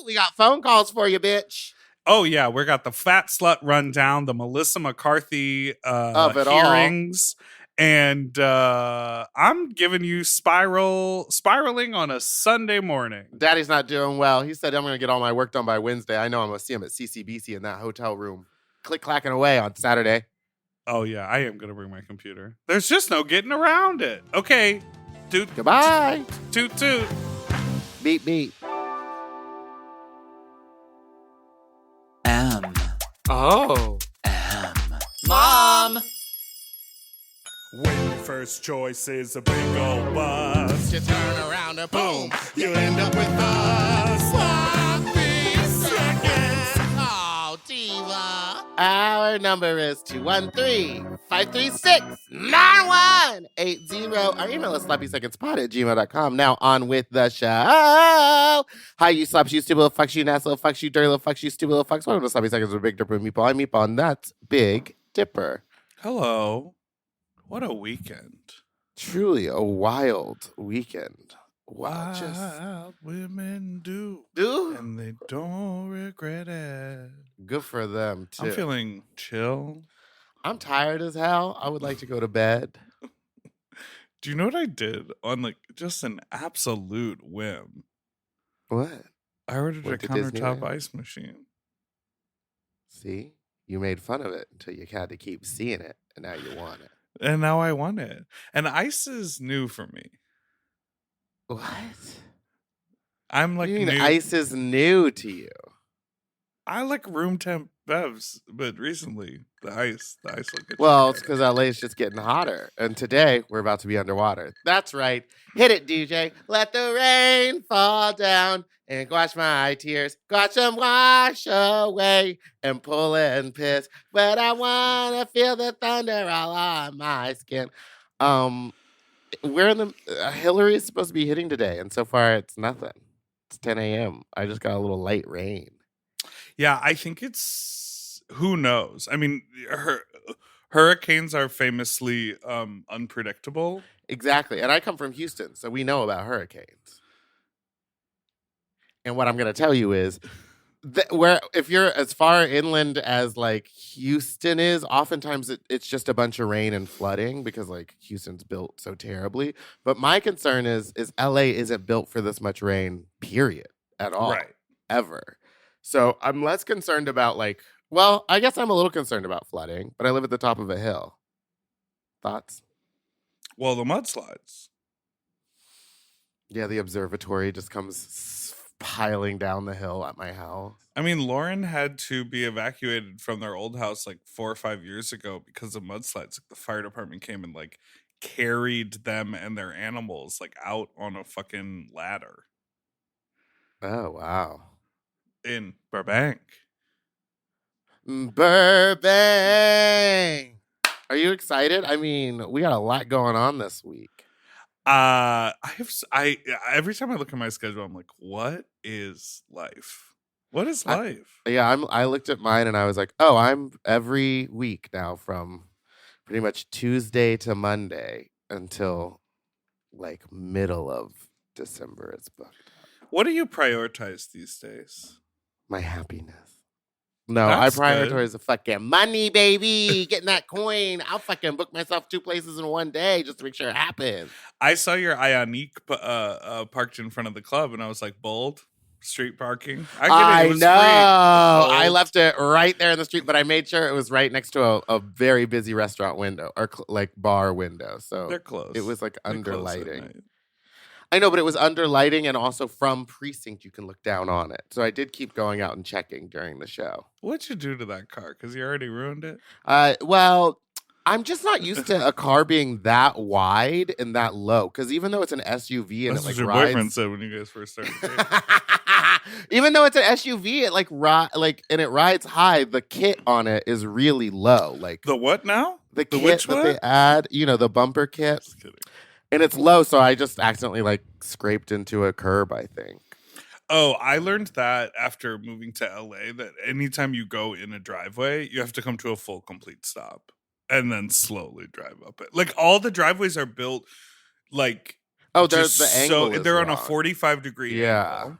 We got phone calls for you, bitch. Oh, yeah. We got the Fat Slut Rundown, the Melissa McCarthy Of it hearings. And I'm giving you spiraling on a Sunday morning. Daddy's not doing well. He said, I'm going to get all my work done by Wednesday. I know I'm going to see him at CCBC in that hotel room. Click-clacking away on Saturday. Oh, yeah. I am going to bring my computer. There's just no getting around it. Okay. Toot. Goodbye. Toot, toot. Beep, beep. Oh. Mom! When your first choice is a big old bus, You turn around and boom, you end up with a sloppy seconds. Oh, diva. Our number is 213-536-9180. Our email is sloppysecondspot@gmail.com. Now on with the show. Hi, you slops, you stupid little fucks, you nasty little fucks, you dirty little fucks, you stupid little fucks. Welcome to Sloppy Seconds with Big Dipper and Meatball. I'm Meatball, and that's Big Dipper. hello. What a weekend. Truly a wild weekend. Wow, just Wild women do. do And they don't regret it. good for them too. I'm feeling chill. I'm tired as hell. I would like to go to bed. Do you know what I did on like just an absolute whim? What? I ordered a Went to countertop Disneyland? ice machine. See, you made fun of it until you had to keep seeing it, and now you want it. And now I want it. And ice is new for me. What? I'm like You mean new. ice is new to you? I like room temp bevs, but recently the ice will get Well, it's because LA is just getting hotter, and today we're about to be underwater. That's right. Hit it, DJ. Let the rain fall down and wash my tears. Watch them wash away and pull and piss. But I want to feel the thunder all on my skin. We're in the Hillary is supposed to be hitting today, and so far it's nothing. It's 10 a.m. I just got a little light rain. Yeah, I think it's who knows. I mean, hurricanes are famously unpredictable. Exactly. And I come from Houston, so we know about hurricanes. And what I'm going to tell you is where if you're as far inland as like Houston is, oftentimes it's just a bunch of rain and flooding because like Houston's built so terribly. But my concern is LA isn't built for this much rain, period, at all, Right. ever. So I'm less concerned about well, I guess I'm a little concerned about flooding, but I live at the top of a hill. Thoughts? Well, the mudslides. Yeah, the observatory just comes piling down the hill at my house. I mean, Lauren had to be evacuated from their old house like 4 or 5 years ago because of mudslides. Like the fire department came and like carried them and their animals like out on a fucking ladder Oh, wow. in Burbank. Burbank. Are you excited? I mean, we got a lot going on this week. I every time I look at my schedule, I'm like, what is life? What is life? I looked at mine and I was like, oh, I'm every week now from pretty much Tuesday to Monday until like middle of December. It's booked. What do you prioritize these days? My happiness. No, That's I good. prioritize the fucking money, baby. Getting that coin. I'll fucking book myself 2 places in one day just to make sure it happens. I saw your Ioniq parked in front of the club, and I was like, bold street parking. I get it. I It was know. free. I Bold. left it right there in the street, but I made sure it was right next to a very busy restaurant window or like bar window. So They're close. it was like They're under close at lighting. night. I know, but it was under lighting and also from precinct. You can look down on it. So I did keep going out and checking during the show. What'd you do to that car? Because you already ruined it. Well, I'm just not used to a car being that wide and that low. Because even though it's an SUV and That's it what like your rides, boyfriend said when you guys first started dating. even though it's an SUV, it and it rides high. The kit on it is really low. Like The what now? the the kit which that what? they add, the bumper kit, Just kidding. and it's low. So I just accidentally like scraped into a curb, I think. Oh, I learned that after moving to LA that anytime you go in a driveway, you have to come to a full complete stop and then slowly drive up it. Like all the driveways are built like Oh, there's just the angle. they're on a wrong. 45-degree Yeah. angle.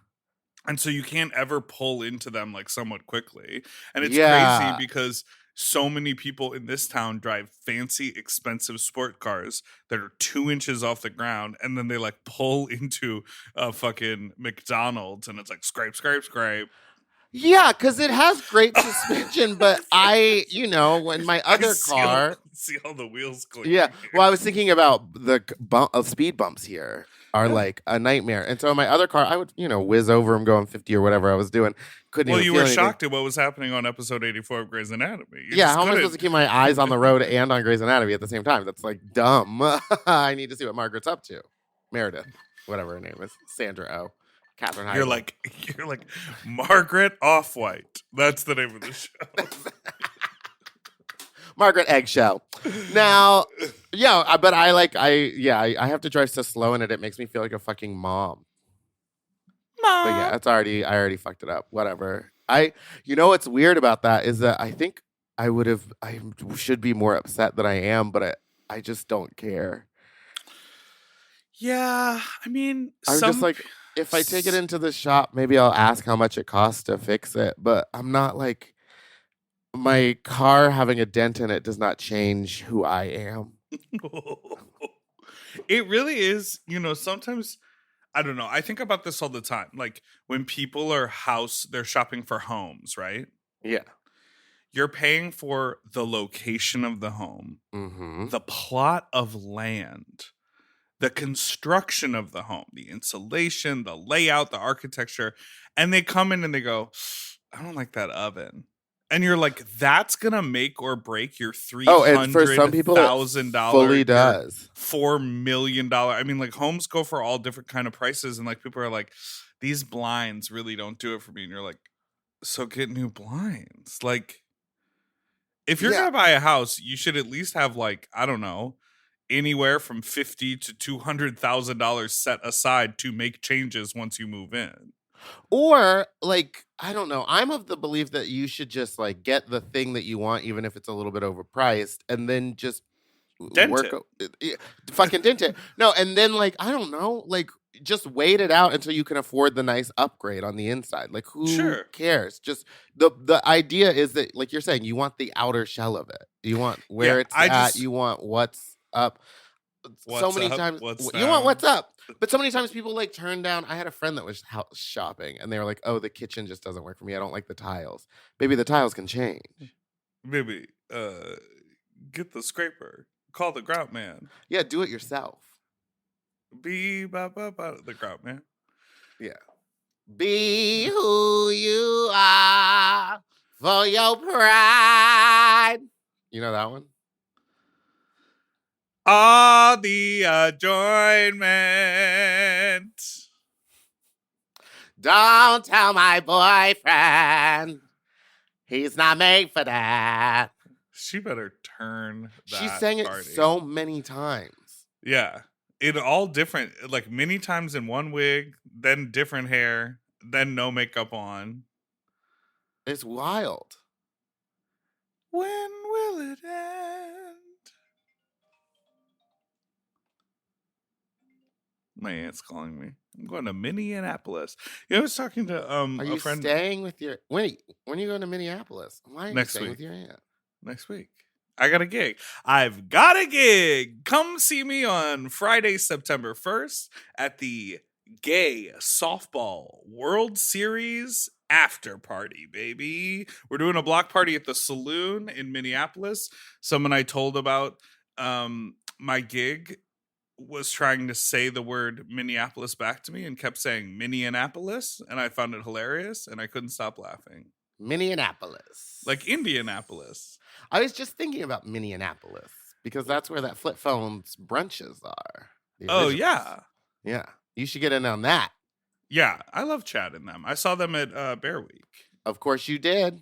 And so you can't ever pull into them like somewhat quickly. And it's Yeah. crazy because so many people in this town drive fancy, expensive sport cars that are 2 inches off the ground. And then they like pull into a fucking McDonald's and it's like scrape, scrape, scrape. Yeah, because it has great suspension, but when my other car. See all the wheels clicking. Yeah, here. well, I was thinking about the speed bumps here are like a nightmare. And so in my other car, I would, whiz over them going 50 or whatever I was doing. Couldn't Well, even you feel were anything. shocked at what was happening on episode 84 of Grey's Anatomy. How am I supposed to keep my eyes on the road and on Grey's Anatomy at the same time? That's like dumb. I need to see what Margaret's up to. Meredith, whatever her name is. Sandra Oh. Catherine Heigl. You're like Margaret Offwhite. That's the name of the show. Margaret Eggshell. Now, but I have to drive so slow in it. It makes me feel like a fucking mom. But yeah, I already fucked it up. Whatever. What's weird about that is that I think I should be more upset than I am, but I just don't care. Yeah, I mean, I'm just like, if I take it into the shop, maybe I'll ask how much it costs to fix it. But I'm not like, my car having a dent in it does not change who I am. It really is, sometimes, I don't know. I think about this all the time. Like when people they're shopping for homes, right? Yeah. You're paying for the location of the home, the plot of land, the construction of the home, the insulation, the layout, the architecture, and they come in and they go, I don't like that oven. And you're like, that's going to make or break your and for some people, $300,000. Fully does. $4 million. I mean, like homes go for all different kind of prices. And like people are like, these blinds really don't do it for me. And you're like, so get new blinds. Like if you're going to buy a house, you should at least have like, I don't know, anywhere from $50,000 to $200,000 set aside to make changes once you move in. Or like, I don't know. I'm of the belief that you should just like get the thing that you want, even if it's a little bit overpriced, and then just fucking dent it. No, and then like, I don't know, like just wait it out until you can afford the nice upgrade on the inside. Like who cares? Just the idea is that, like you're saying, you want the outer shell of it. You want where it's at. You want what's up. So many times you want what's up, but so many times people like turn down. I had a friend that was house shopping and they were like, oh, the kitchen just doesn't work for me. I don't like the tiles. Maybe the tiles can change. Maybe get the scraper. Call the grout man. Yeah, do it yourself. Be the grout man. Yeah. Be who you are for your pride. You know that one? Ah, the adjournment. Don't tell my boyfriend. He's not made for that. She better turn that. She sang it so many times. Yeah. It all different. Like many times in one wig, then different hair, then no makeup on. It's wild. When will it end? My aunt's calling me. I'm going to Minneapolis. I was talking to Are you a friend. Staying with your when are you going to Minneapolis? Why are you staying with your aunt? Next week. I got a gig. I've got a gig. Come see me on Friday, September 1st at the Gay Softball World Series after party, baby. We're doing a block party at the Saloon in Minneapolis. Someone I told about my gig was trying to say the word Minneapolis back to me and kept saying Minneapolis, and I found it hilarious and I couldn't stop laughing. Minneapolis. Like Indianapolis. I was just thinking about Minneapolis because that's where that Flip Phone's brunches are. Oh, yeah. Yeah. You should get in on that. Yeah, I love Chad and them. I saw them at Bear Week. Of course you did.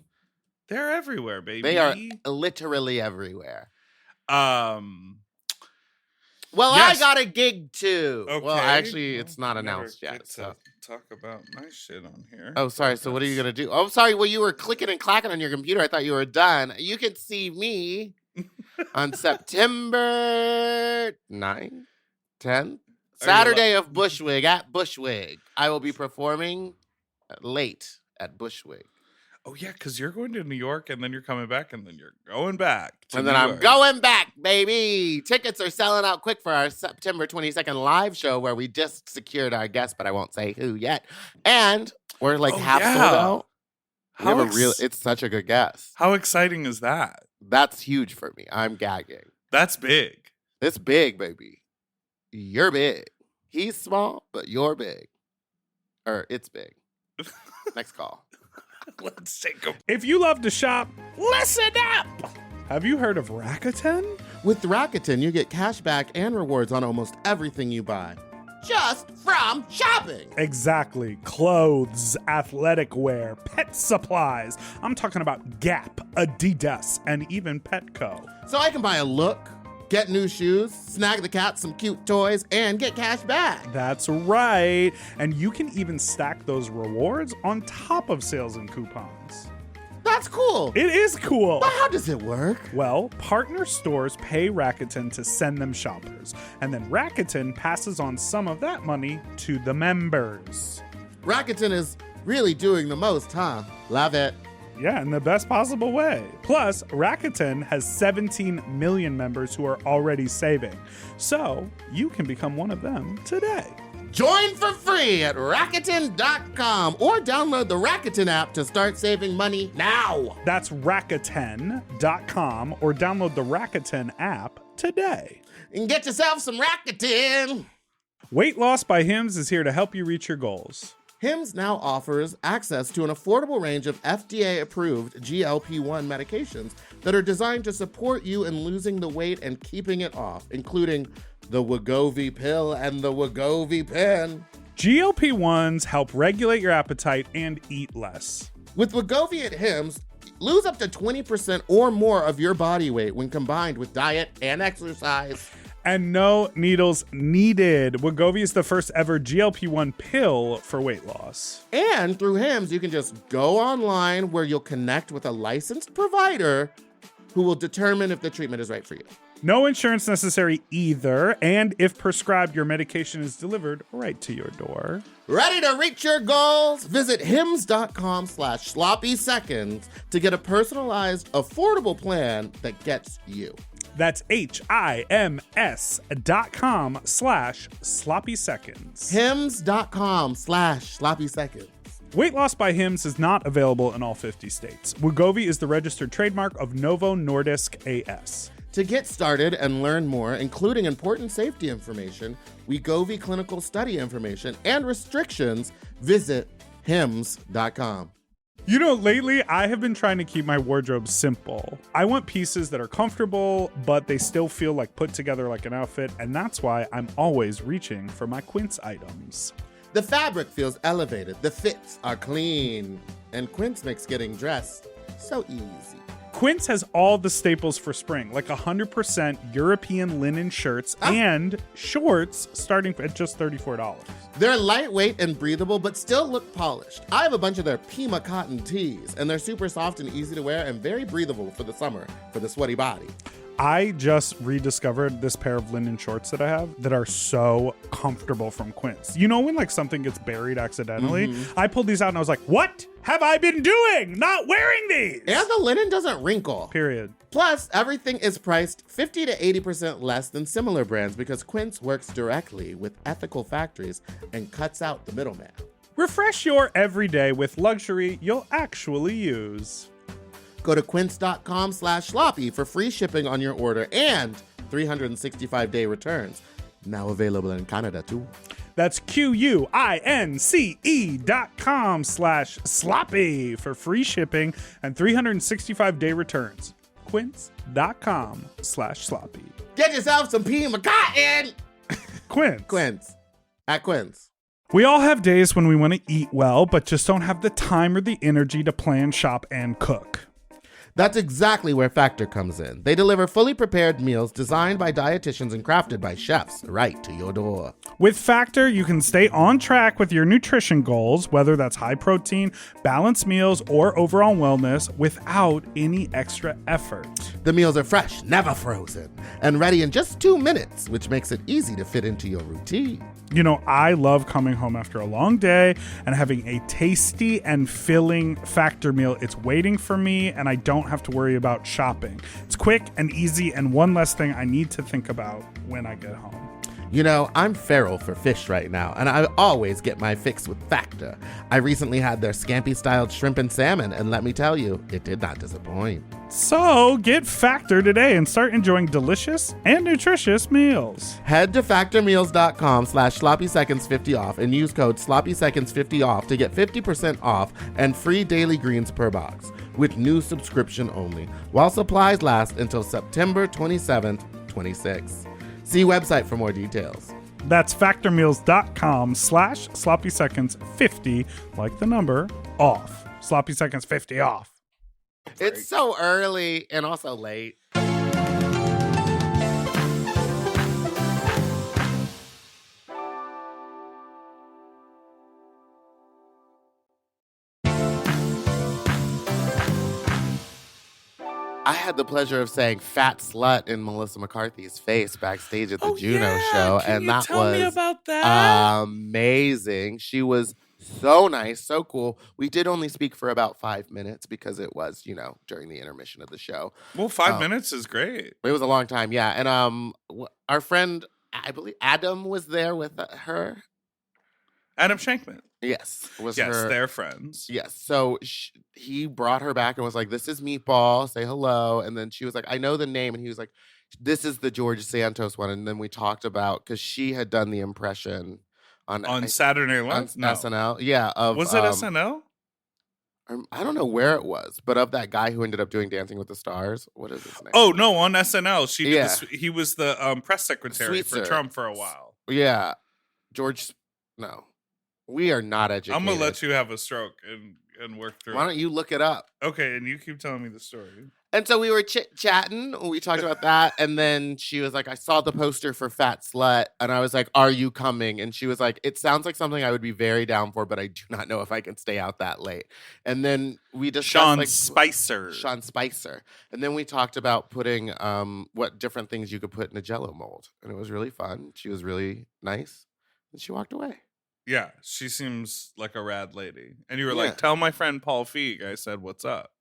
They're everywhere, baby. They are literally everywhere. Well, yes. I got a gig too. Okay. Well, actually, it's not announced yet. So. Talk about my shit on here. Oh, sorry. So what are you going to do? Oh, sorry. Well, you were clicking and clacking on your computer. I thought you were done. You can see me on September 9th, 10th, Saturday of Bushwig at Bushwig. I will be performing late at Bushwick. Oh, yeah, because you're going to New York, and then you're coming back, and then you're going back to And then New I'm York. going back, baby. Tickets are selling out quick for our September 22nd live show where we just secured our guest, but I won't say who yet. And we're like half sold out. We have it's such a good guest. How exciting is that? That's huge for me. I'm gagging. That's big. It's big, baby. You're big. He's small, but you're big. Or it's big. Next call. Let's take a... If you love to shop, listen up! Have you heard of Rakuten? With Rakuten, you get cash back and rewards on almost everything you buy. Just from shopping. Exactly. Clothes, athletic wear, pet supplies. I'm talking about Gap, Adidas, and even Petco. So I can buy a look, get new shoes, snag the cat some cute toys, and get cash back. That's right. And you can even stack those rewards on top of sales and coupons. That's cool. It is cool. But how does it work? Well, partner stores pay Rakuten to send them shoppers, and then Rakuten passes on some of that money to the members. Rakuten is really doing the most, huh? Love it. Yeah, in the best possible way. Plus, Rakuten has 17 million members who are already saving. So, you can become one of them today. Join for free at Rakuten.com or download the Rakuten app to start saving money now. That's Rakuten.com or download the Rakuten app today. And get yourself some Rakuten. Weight Loss by Hims is here to help you reach your goals. Hims now offers access to an affordable range of FDA-approved GLP-1 medications that are designed to support you in losing the weight and keeping it off, including the Wegovy pill and the Wegovy pen. GLP-1s help regulate your appetite and eat less. With Wegovy at Hims, lose up to 20% or more of your body weight when combined with diet and exercise. And no needles needed. Wegovy is the first ever GLP-1 pill for weight loss. And through Hims, you can just go online where you'll connect with a licensed provider who will determine if the treatment is right for you. No insurance necessary either, and if prescribed, your medication is delivered right to your door. Ready to reach your goals? Visit hims.com/sloppyseconds to get a personalized, affordable plan that gets you. That's HIMS.com/sloppyseconds. hims.com/sloppyseconds. Weight Loss by Hims is not available in all 50 states. Wegovy is the registered trademark of Novo Nordisk AS. To get started and learn more, including important safety information, Wegovy clinical study information, and restrictions, visit hims.com. You know, lately I have been trying to keep my wardrobe simple. I want pieces that are comfortable, but they still feel like put together like an outfit, and that's why I'm always reaching for my Quince items. The fabric feels elevated, the fits are clean, and Quince makes getting dressed so easy. Quince has all the staples for spring, like 100% European linen shirts and shorts starting at just $34. They're lightweight and breathable, but still look polished. I have a bunch of their Pima cotton tees, and they're super soft and easy to wear and very breathable for the summer, for the sweaty body. I just rediscovered this pair of linen shorts that I have that are so comfortable from Quince. You know when like something gets buried accidentally? I pulled these out and I was like, what have I been doing? Not wearing these! And the linen doesn't wrinkle. Period. Plus, everything is priced 50 to 80% less than similar brands because Quince works directly with ethical factories and cuts out the middleman. Refresh your everyday with luxury you'll actually use. Go to quince.com/sloppy for free shipping on your order and 365-day returns. Now available in Canada too. That's QUINCE.com/sloppy for free shipping and 365-day returns. Quince.com/sloppy. Get yourself some Pima cotton! Quince. Quince. At Quince. We all have days when we want to eat well, but just don't have the time or the energy to plan, shop, and cook. That's exactly where Factor comes in. They deliver fully prepared meals designed by dietitians and crafted by chefs right to your door. With Factor, you can stay on track with your nutrition goals, whether that's high protein, balanced meals, or overall wellness, without any extra effort. The meals are fresh, never frozen, and ready in just 2 minutes, which makes it easy to fit into your routine. You know, I love coming home after a long day and having a tasty and filling Factor meal. It's waiting for me, and I don't have to worry about shopping. It's quick and easy, and one less thing I need to think about when I get home. You know, I'm feral for fish right now, and I always get my fix with Factor. I recently had their scampi-styled shrimp and salmon, and let me tell you, it did not disappoint. So get Factor today and start enjoying delicious and nutritious meals. Head to factormeals.com/sloppyseconds50 off and use code sloppyseconds50 off to get 50% off and free daily greens per box with new subscription only, while supplies last until September 27th, 26. See website for more details. That's factormeals.com/sloppyseconds50, like the number, off. Sloppy Seconds 50 off. It's so early and also late. I had the pleasure of saying "fat slut" in Melissa McCarthy's face backstage at the Juno show, and that was about that? amazing. She was so nice, so cool. We did only speak for about 5 minutes because it was, during the intermission of the show. Well, 5 minutes is great. It was a long time, yeah. And our friend, I believe Adam, was there with her. Adam Shankman. Yes, they're friends. Yes, so he brought her back and was like, "This is Meatball. Say hello." And then she was like, "I know the name," and he was like, "This is the George Santos one." And then we talked about because she had done the impression on Saturday Night Live, on SNL. Yeah, was it SNL? I don't know where it was, but of that guy who ended up doing Dancing with the Stars. What is his name? Oh no, on SNL. Yeah. He was the press secretary for Sweetser. Trump for a while. Yeah, George. No. We are not educated. I'm gonna let you have a stroke and work through. Why don't you look it up? Okay, and you keep telling me the story. And so we were chatting. We talked about that, and then she was like, "I saw the poster for Fat Slut," and I was like, "Are you coming?" And she was like, "It sounds like something I would be very down for, but I do not know if I can stay out that late." And then we discussed Sean Spicer, and then we talked about putting what different things you could put in a Jell-O mold, and it was really fun. She was really nice, and she walked away. Yeah, she seems like a rad lady. And you were like, "Tell my friend Paul Feig I said what's up."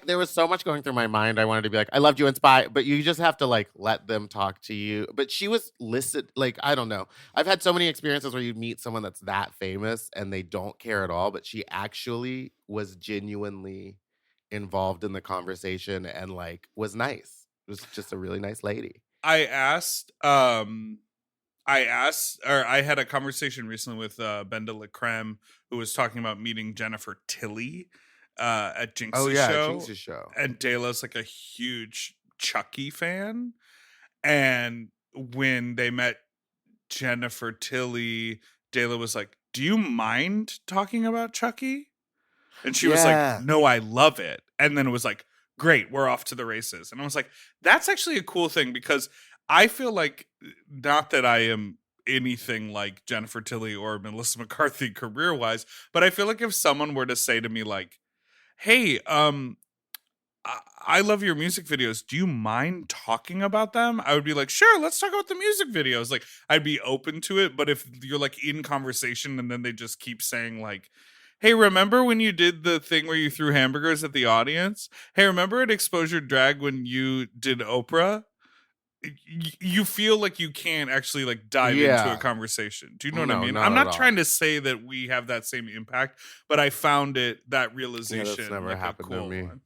There was so much going through my mind. I wanted to be like, "I loved you and Spy," but you just have to like let them talk to you. But she was listed, like, I don't know. I've had so many experiences where you meet someone that's that famous and they don't care at all, but she actually was genuinely involved in the conversation and like was nice. It was just a really nice lady. I had a conversation recently with Benda LaCreme, who was talking about meeting Jennifer Tilly at Jinx's show. Jinx's show. And Dayla's like a huge Chucky fan. And when they met Jennifer Tilly, Dayla was like, "Do you mind talking about Chucky?" And she was like, "No, I love it." And then it was like, "Great, we're off to the races." And I was like, that's actually a cool thing because I feel like, not that I am anything like Jennifer Tilly or Melissa McCarthy career-wise, but I feel like if someone were to say to me like, "Hey, I love your music videos. Do you mind talking about them?" I would be like, "Sure, let's talk about the music videos." Like, I'd be open to it. But if you're like in conversation and then they just keep saying like, "Hey, remember when you did the thing where you threw hamburgers at the audience? Hey, remember at Exposure Drag when you did Oprah?" You feel like you can't actually like dive into a conversation. Do you know what I mean? I'm not trying to say that we have that same impact, but I found that realization that's never like happened a cool to me. one.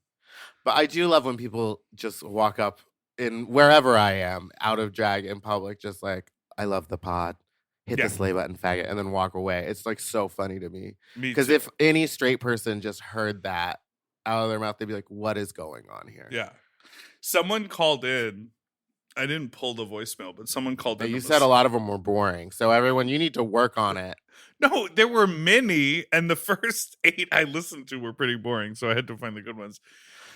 But I do love when people just walk up in wherever I am out of drag in public, just like, "I love the pod. Hit the slay button, faggot," and then walk away. It's like so funny to me. Because if any straight person just heard that out of their mouth, they'd be like, "What is going on here?" Yeah. Someone called in. I didn't pull the voicemail, but someone called in. You said a lot of them were boring. So everyone, you need to work on it. No, there were many, and the first 8 I listened to were pretty boring, so I had to find the good ones.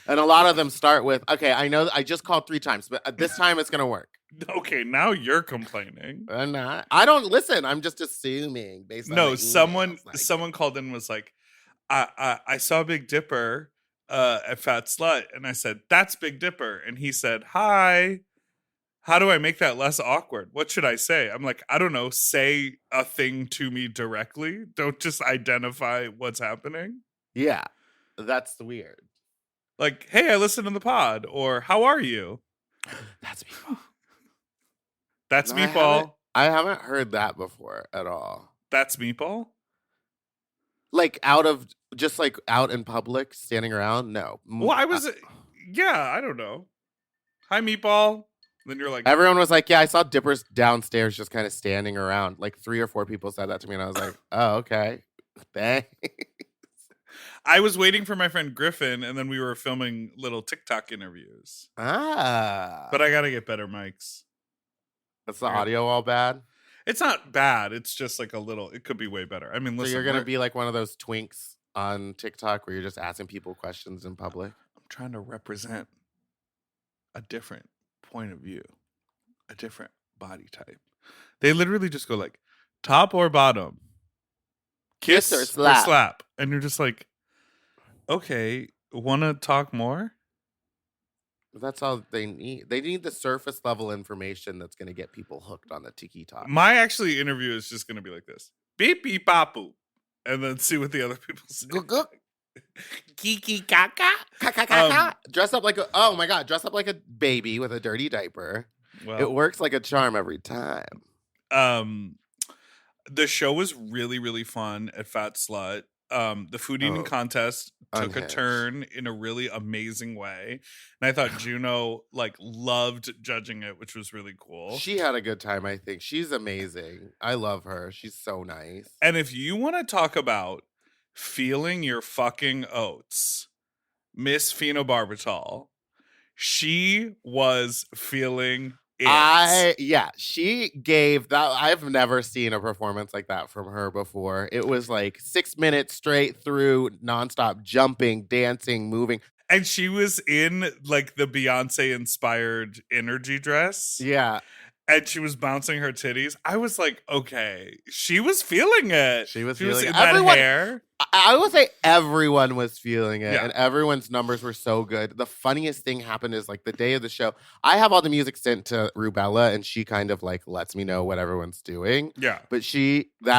And a lot of them start with, "Okay, I know I just called 3 times, but this time it's going to work." Okay, now you're complaining. I'm not. I don't listen. I'm just assuming based on someone called in and was like, I saw Big Dipper at Fat Slut, and I said, "That's Big Dipper," and he said, "Hi. How do I make that less awkward? What should I say?" I'm like, I don't know. Say a thing to me directly. Don't just identify what's happening. Yeah, that's weird. Like, hey, I listened to the pod, or how are you? That's Meatball. That's No, Meatball. I haven't heard that before at all. That's Meatball. Like just like out in public, standing around. No. Well, I don't know. Hi, Meatball. Then you're like, Everyone was like, yeah, I saw Dippers downstairs just kind of standing around. Like 3 or 4 people said that to me, and I was like, oh, okay. Thanks. I was waiting for my friend Griffin, and then we were filming little TikTok interviews. Ah. But I got to get better mics. Is the audio all bad? It's not bad. It's just like it could be way better. I mean, listen. So you're going to be like one of those twinks on TikTok where you're just asking people questions in public? I'm trying to represent a different point of view, a different body type. They literally just go like, top or bottom, kiss or slap. And you're just like, okay, want to talk more? That's all they need. They need the surface level information that's going to get people hooked on the tiki talk. My actually interview is just going to be like this: beep beep bop boop, and then see what the other people say. Kiki kaka. Dress up like dress up like a baby with a dirty diaper. Well, it works like a charm every time. The show was really, really fun at Fat Slut. The food eating contest took a turn in a really amazing way. And I thought Juno loved judging it, which was really cool. She had a good time, I think. She's amazing. I love her. She's so nice. And if you want to talk about feeling your fucking oats, Miss Phenobarbital, she was feeling it. She gave that. I've never seen a performance like that from her before. It was like 6 minutes straight through, nonstop jumping, dancing, moving. And she was in like the Beyonce inspired energy dress. Yeah. And she was bouncing her titties. I was like, okay. She was feeling it. She was feeling it. That hair. I will say everyone was feeling it, and everyone's numbers were so good. The funniest thing happened is like the day of the show, I have all the music sent to Rubella, and she kind of like lets me know what everyone's doing. Yeah. But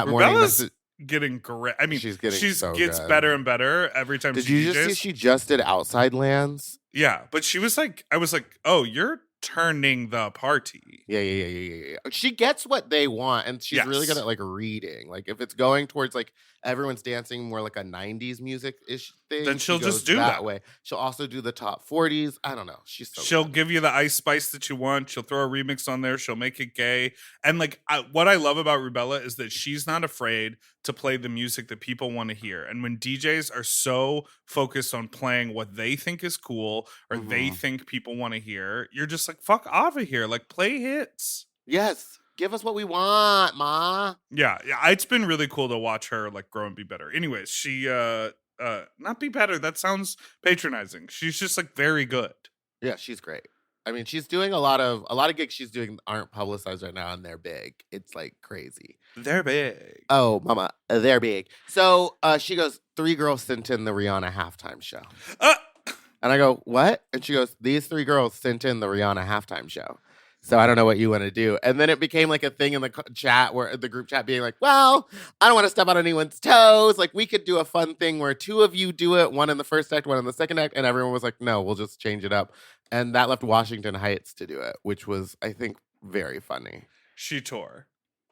morning was getting great. I mean, she gets better and better every time. Did you just see she just did Outside Lands? Yeah, but she was like, I was like, oh, you're turning the party. Yeah. She gets what they want, and she's really good at like reading. Like if it's going towards like everyone's dancing more like a 90s music-ish thing, then she'll just do that way. She'll also do the top 40s. I don't know. She'll give you the Ice Spice that you want. She'll throw a remix on there. She'll make it gay. And like what I love about Rubella is that she's not afraid to play the music that people want to hear. And when DJs are so focused on playing what they think is cool or they think people want to hear, you're just like, fuck off of here. Like, play hits. Yes. Give us what we want, Ma. Yeah. It's been really cool to watch her like grow and be better. Anyways, she not be better. That sounds patronizing. She's just like very good. Yeah, she's great. I mean, she's doing a lot of gigs she's doing aren't publicized right now, and they're big. It's like crazy. They're big. Oh, mama, they're big. So she goes, 3 girls sent in the Rihanna halftime show. And I go, what? And she goes, these 3 girls sent in the Rihanna halftime show. So I don't know what you want to do. And then it became like a thing in the chat where the group chat being like, well, I don't want to step on anyone's toes. Like we could do a fun thing where 2 of you do it, one in the first act, one in the second act. And everyone was like, no, we'll just change it up. And that left Washington Heights to do it, which was, I think, very funny. She tore.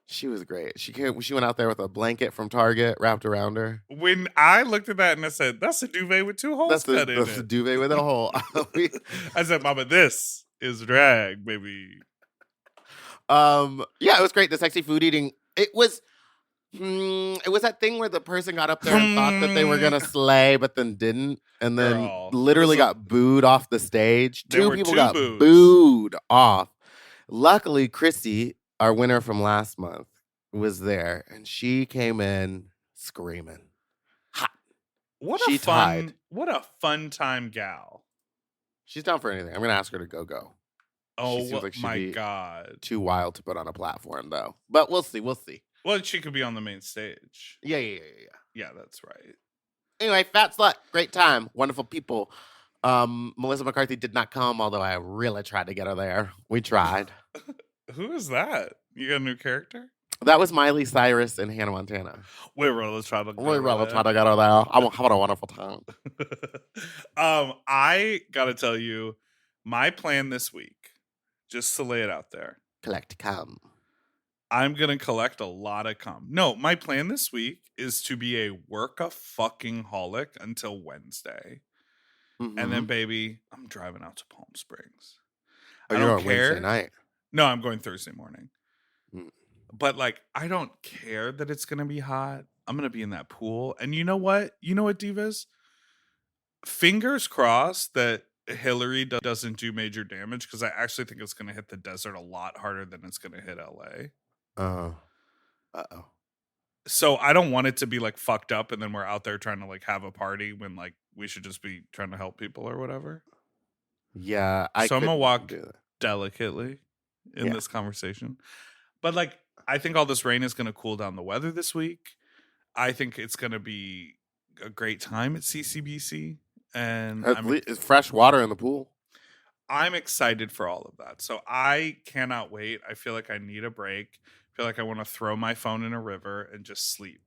She was great. She went out there with a blanket from Target wrapped around her. When I looked at that and I said, that's a duvet with 2 holes cut in it. That's a duvet with a hole. I said, Mama, this is drag, baby. Yeah, it was great. The sexy food eating. It was that thing where the person got up there and thought that they were gonna slay, but then didn't, and then literally got booed off the stage. 2 people got booed off. Luckily, Chrissy, our winner from last month, was there, and she came in screaming. Hot. What a fun time gal. She's down for anything. I'm gonna ask her to go. Oh like my God. Too wild to put on a platform though. But we'll see. Well, she could be on the main stage. Yeah. Yeah, that's right. Anyway, Fat Slut, great time, wonderful people. Melissa McCarthy did not come, although I really tried to get her there. We tried. Who is that? You got a new character? That was Miley Cyrus and Hannah Montana. We really tried to get We really her tried to get her there. I'm having a wonderful time. I gotta tell you, my plan this week, just to lay it out there, Collect cum. I'm gonna collect a lot of cum. No, my plan this week is to be a work-a-fucking-holic until Wednesday. And then, baby, I'm driving out to Palm Springs. Oh, I you're don't on care. Wednesday night. No, I'm going Thursday morning. Mm. But like, I don't care that it's gonna be hot. I'm gonna be in that pool. And you know what? You know what, divas? Fingers crossed that Hillary doesn't do major damage, because I actually think it's gonna hit the desert a lot harder than it's gonna hit LA. Uh-oh. So I don't want it to be like fucked up and then we're out there trying to like have a party when like we should just be trying to help people or whatever. Yeah, So I'm gonna walk do that. delicately in this conversation. But like, I think all this rain is gonna cool down the weather this week. I think it's gonna be a great time at CCBC, and It's fresh water in the pool. I'm excited for all of that. So I cannot wait. I feel like I need a break. I feel like I want to throw my phone in a river and just sleep.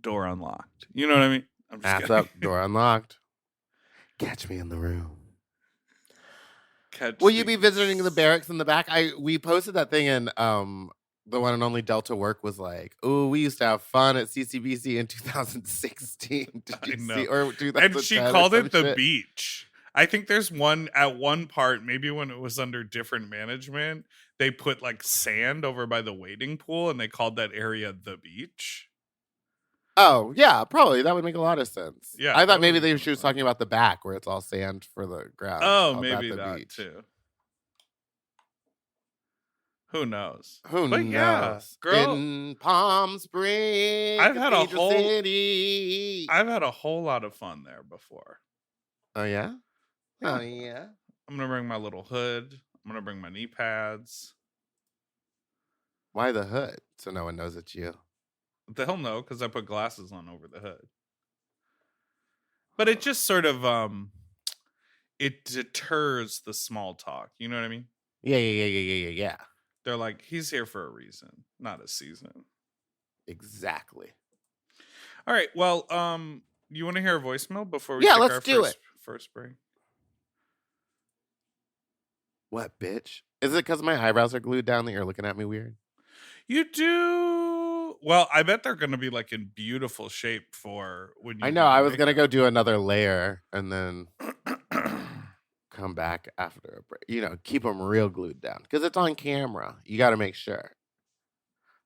Door unlocked. You know what I mean? I'm just Ass up, door unlocked. Catch me in the room. Will you be visiting the barracks in the back? We posted that thing, and the one and only Delta Work was like, "Oh, we used to have fun at CCBC in 2016." Did you see? Or 2010 and she called or it the shit? beach. I think there's one at one part, maybe when it was under different management, they put like sand over by the wading pool and they called that area the beach. Oh, yeah, probably. That would make a lot of sense. Yeah, I thought maybe she was talking about the back where it's all sand for the ground. Oh, Called maybe the that beach. too. Who knows? Who But knows? yeah, girl, In Palm Springs, I've had a Cathedral City. I've had a whole lot of fun there before. Oh, yeah? Yeah. Oh, yeah? I'm gonna bring my little hood. I'm gonna bring my knee pads. Why the hood? So no one knows it's you. They'll know because I put glasses on over the hood. But it just sort of it deters the small talk. You know what I mean? Yeah. They're like, he's here for a reason, not a season. Exactly. All right. Well, you want to hear a voicemail before we Yeah, take let's our do first break? What, bitch? Is it because my eyebrows are glued down that you're looking at me weird? You do. Well, I bet they're going to be like in beautiful shape for when you. I know. I was going to go do another layer and then come back after a break. You know, keep them real glued down because it's on camera. You got to make sure.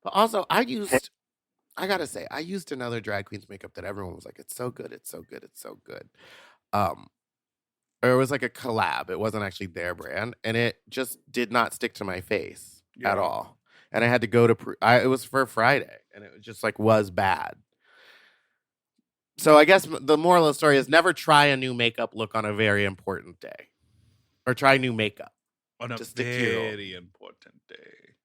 But also, I got to say, I used another drag queen's makeup that everyone was like, it's so good. It's so good. It's so good. Or it was like a collab. It wasn't actually their brand. And it just did not stick to my face at all. And I had to go to, it was for Friday. And it just like was bad. So I guess the moral of the story is never try a new makeup look on a very important day. Or try new makeup. On a Just very important day.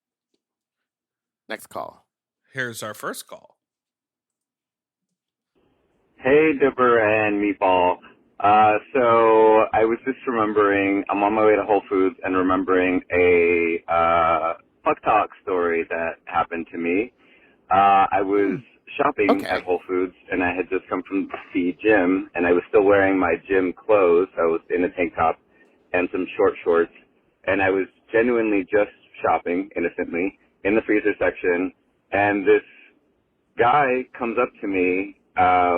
Next call. Here's our first call. Hey, Dipper and Meatball. So I was just remembering, I'm on my way to Whole Foods and remembering a fuck talk story that happened to me. I was shopping at Whole Foods and I had just come from the gym and I was still wearing my gym clothes. I was in a tank top and some short shorts, and I was genuinely just shopping innocently in the freezer section, and this guy comes up to me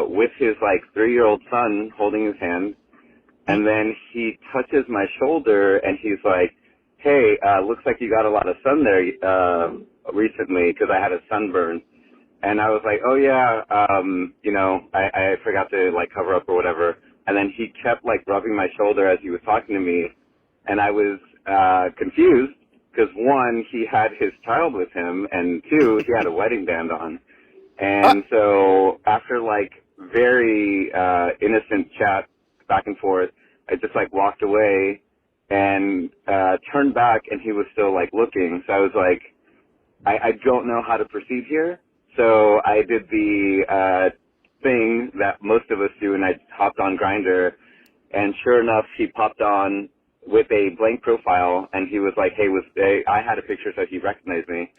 with his like 3-year-old son holding his hand, and then he touches my shoulder and he's like, hey, looks like you got a lot of sun there recently, because I had a sunburn. And I was like, oh yeah, you know, I forgot to like cover up or whatever. And then he kept like rubbing my shoulder as he was talking to me, and I was confused because 1, he had his child with him, and 2, he had a wedding band on. And so after like very innocent chat back and forth, I just like walked away and turned back, and he was still like looking. So I was like, I don't know how to proceed here. So I did the thing that most of us do, and I hopped on Grindr, and sure enough, he popped on with a blank profile, and he was like, "Hey, I had a picture, so he recognized me."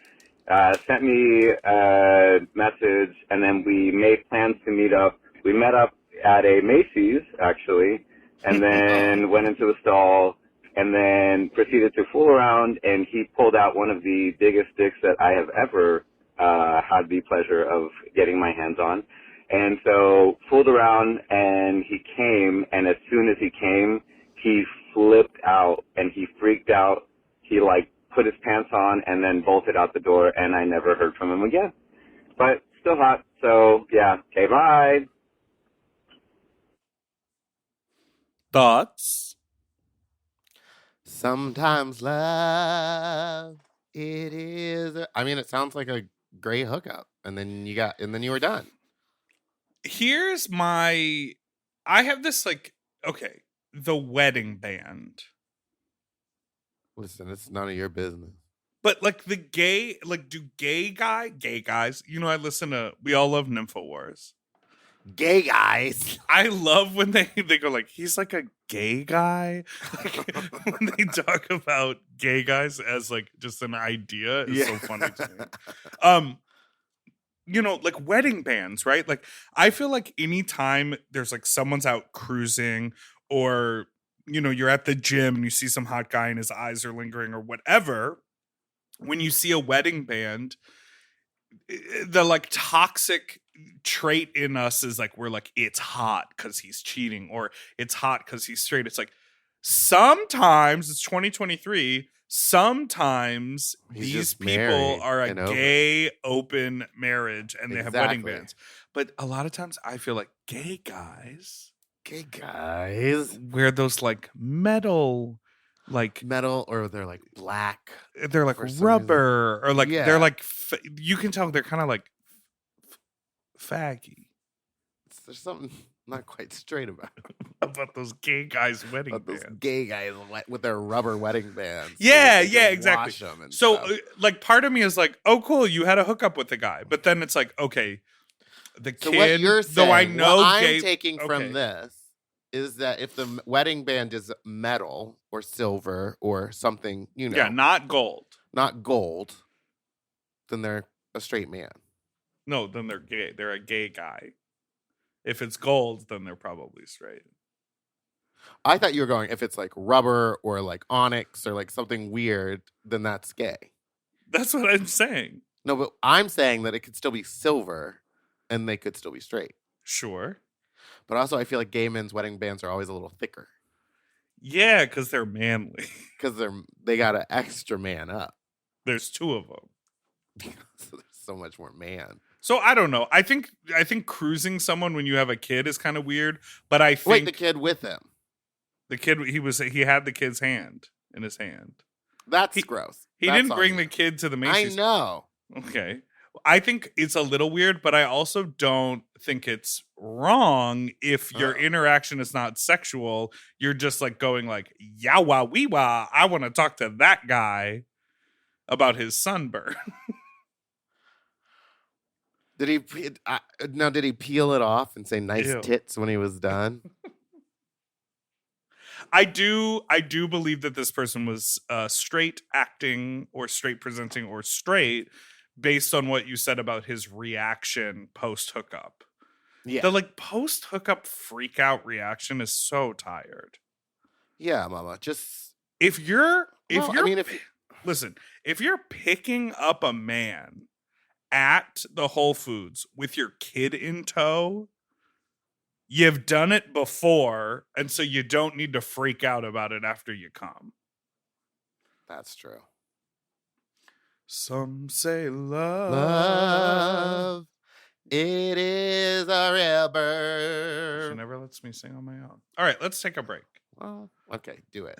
Sent me a message, and then we made plans to meet up. We met up at a Macy's, actually, and then went into the stall, and then proceeded to fool around, and he pulled out one of the biggest dicks that I have ever had the pleasure of getting my hands on. And so fooled around, and he came, and as soon as he came, he flipped out, and he freaked out. He, put his pants on and then bolted out the door, and I never heard from him again. But still hot, so yeah. Okay, bye. Thoughts? Sometimes love, it is. I mean, it sounds like a great hookup, and then you were done. Here's I have this okay, the wedding band. Listen, it's none of your business. But the gay, do gay guys, I we all love NymphoWars. Gay guys. I love when they go he's like a gay guy. When they talk about gay guys as just an idea is so funny to me. Wedding bands, right? I feel like anytime there's someone's out cruising, or you're at the gym and you see some hot guy and his eyes are lingering or whatever, when you see a wedding band, the toxic trait in us is we're it's hot because he's cheating, or it's hot because he's straight. It's sometimes it's 2023. Sometimes He's these just people married are a and over. gay open marriage and they have wedding Exactly. bands. But a lot of times I feel like gay guys wear those metal, metal, or they're black. they're for some rubber, or Yeah. they're you can tell they're kind of faggy There's something not quite straight about it. about those gay guys' wedding About those bands. gay guys with their rubber wedding bands. Yeah, They yeah, can exactly. wash 'em and So, stuff. part of me is oh, cool, you had a hookup with the guy. But then it's okay, the So kid, what you're saying, though I know what I'm gay... taking okay. from this is that if the wedding band is metal or silver or something, Yeah, not gold. not gold, then they're a straight man. No, then they're gay. They're a gay guy. If it's gold, then they're probably straight. I thought you were going, if it's rubber or onyx or something weird, then that's gay. That's what I'm saying. No, but I'm saying that it could still be silver and they could still be straight. Sure. But also, I feel like gay men's wedding bands are always a little thicker Yeah, because they're manly. because they got an extra man up. There's two of them. So there's so much more man. So I don't know. I think cruising someone when you have a kid is kind of weird. But I think Wait, the kid with him. the kid he had the kid's hand in his hand. That's gross. He That's didn't on bring you. the kid to the I Macy's. know. Okay. I think it's a little weird, but I also don't think it's wrong if your interaction is not sexual. You're just going yawa wee wah. I want to talk to that guy about his sunburn. Did he peel it off and say nice Ew. tits when he was done? I do believe that this person was straight acting or straight presenting or straight based on what you said about his reaction post hookup. Yeah. The post hookup freak out reaction is so tired. Yeah, mama. Just Listen, if you're picking up a man at the Whole Foods with your kid in tow, you've done it before, and so you don't need to freak out about it after you come. That's true. Some say Love, it is a river. She never lets me sing on my own. All right, let's take a break. Well, okay, do it.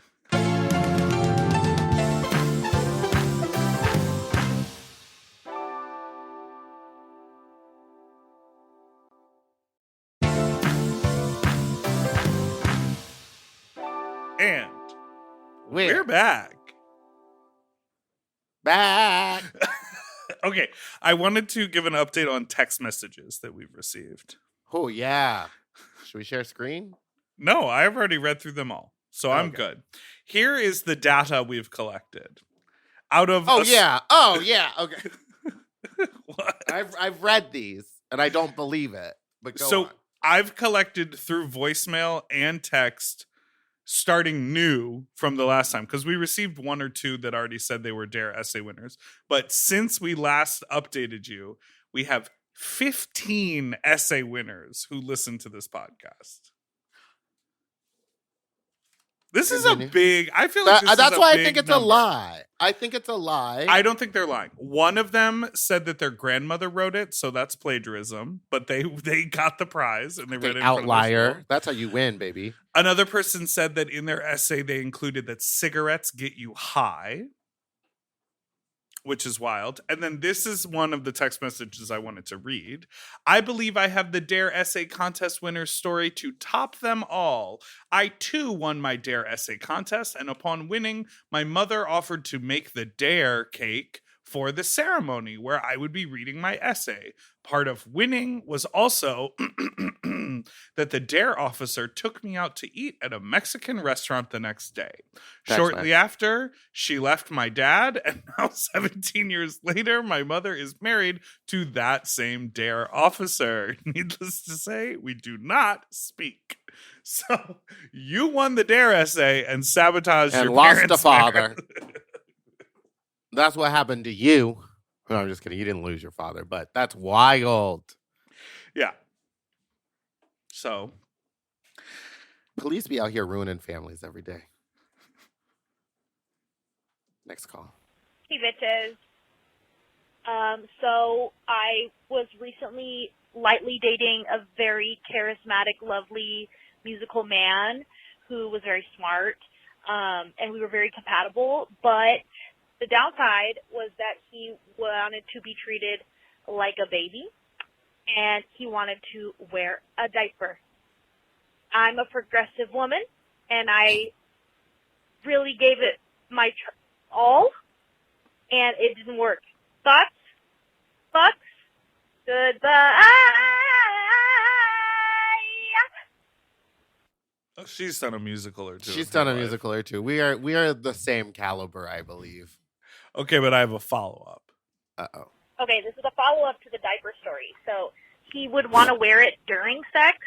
And we're back. Back. Okay, I wanted to give an update on text messages that we've received. Oh, yeah. Should we share screen? No, I've already read through them all, so I'm Okay. good. Here is the data we've collected. Out of Oh, yeah. Oh, yeah. Okay. What? I've read these, and I don't believe it. But go So on. I've collected through voicemail and text, starting new from the last time, because we received one or two that already said they were Dare essay winners. But since we last updated you, we have 15 essay winners who listen to this podcast. This is a big. I feel like this that's is a why I big think it's number. a lie. I think it's a lie. I don't think they're lying. One of them said that their grandmother wrote it, so that's plagiarism. But they got the prize and they read it in front of their outlier. school. That's how you win, baby. Another person said that in their essay they included that cigarettes get you high, which is wild. And then this is one of the text messages I wanted to read. I believe I have the Dare Essay Contest winner's story to top them all. I too won my Dare Essay Contest, and upon winning, my mother offered to make the Dare cake for the ceremony where I would be reading my essay. Part of winning was also that the Dare officer took me out to eat at a Mexican restaurant the next day. That's Shortly nice. after, she left my dad, and now 17 years later, my mother is married to that same Dare officer. Needless to say, we do not speak. So you won the Dare essay and sabotaged And your lost parents' a father. marriage. That's what happened to you. No, I'm just kidding. You didn't lose your father, but that's wild. Yeah. So Police be out here ruining families every day. Next call. Hey, bitches. So I was recently lightly dating a very charismatic, lovely musical man who was very smart, and we were very compatible, but the downside was that he wanted to be treated like a baby, and he wanted to wear a diaper. I'm a progressive woman, and I really gave it my all, and it didn't work. Thoughts? Goodbye. oh, she's done a musical or two. She's in her done a life. musical or two. We are the same caliber, I believe. Okay, but I have a follow-up. Uh-oh. Okay, this is a follow-up to the diaper story. So he would want to wear it during sex,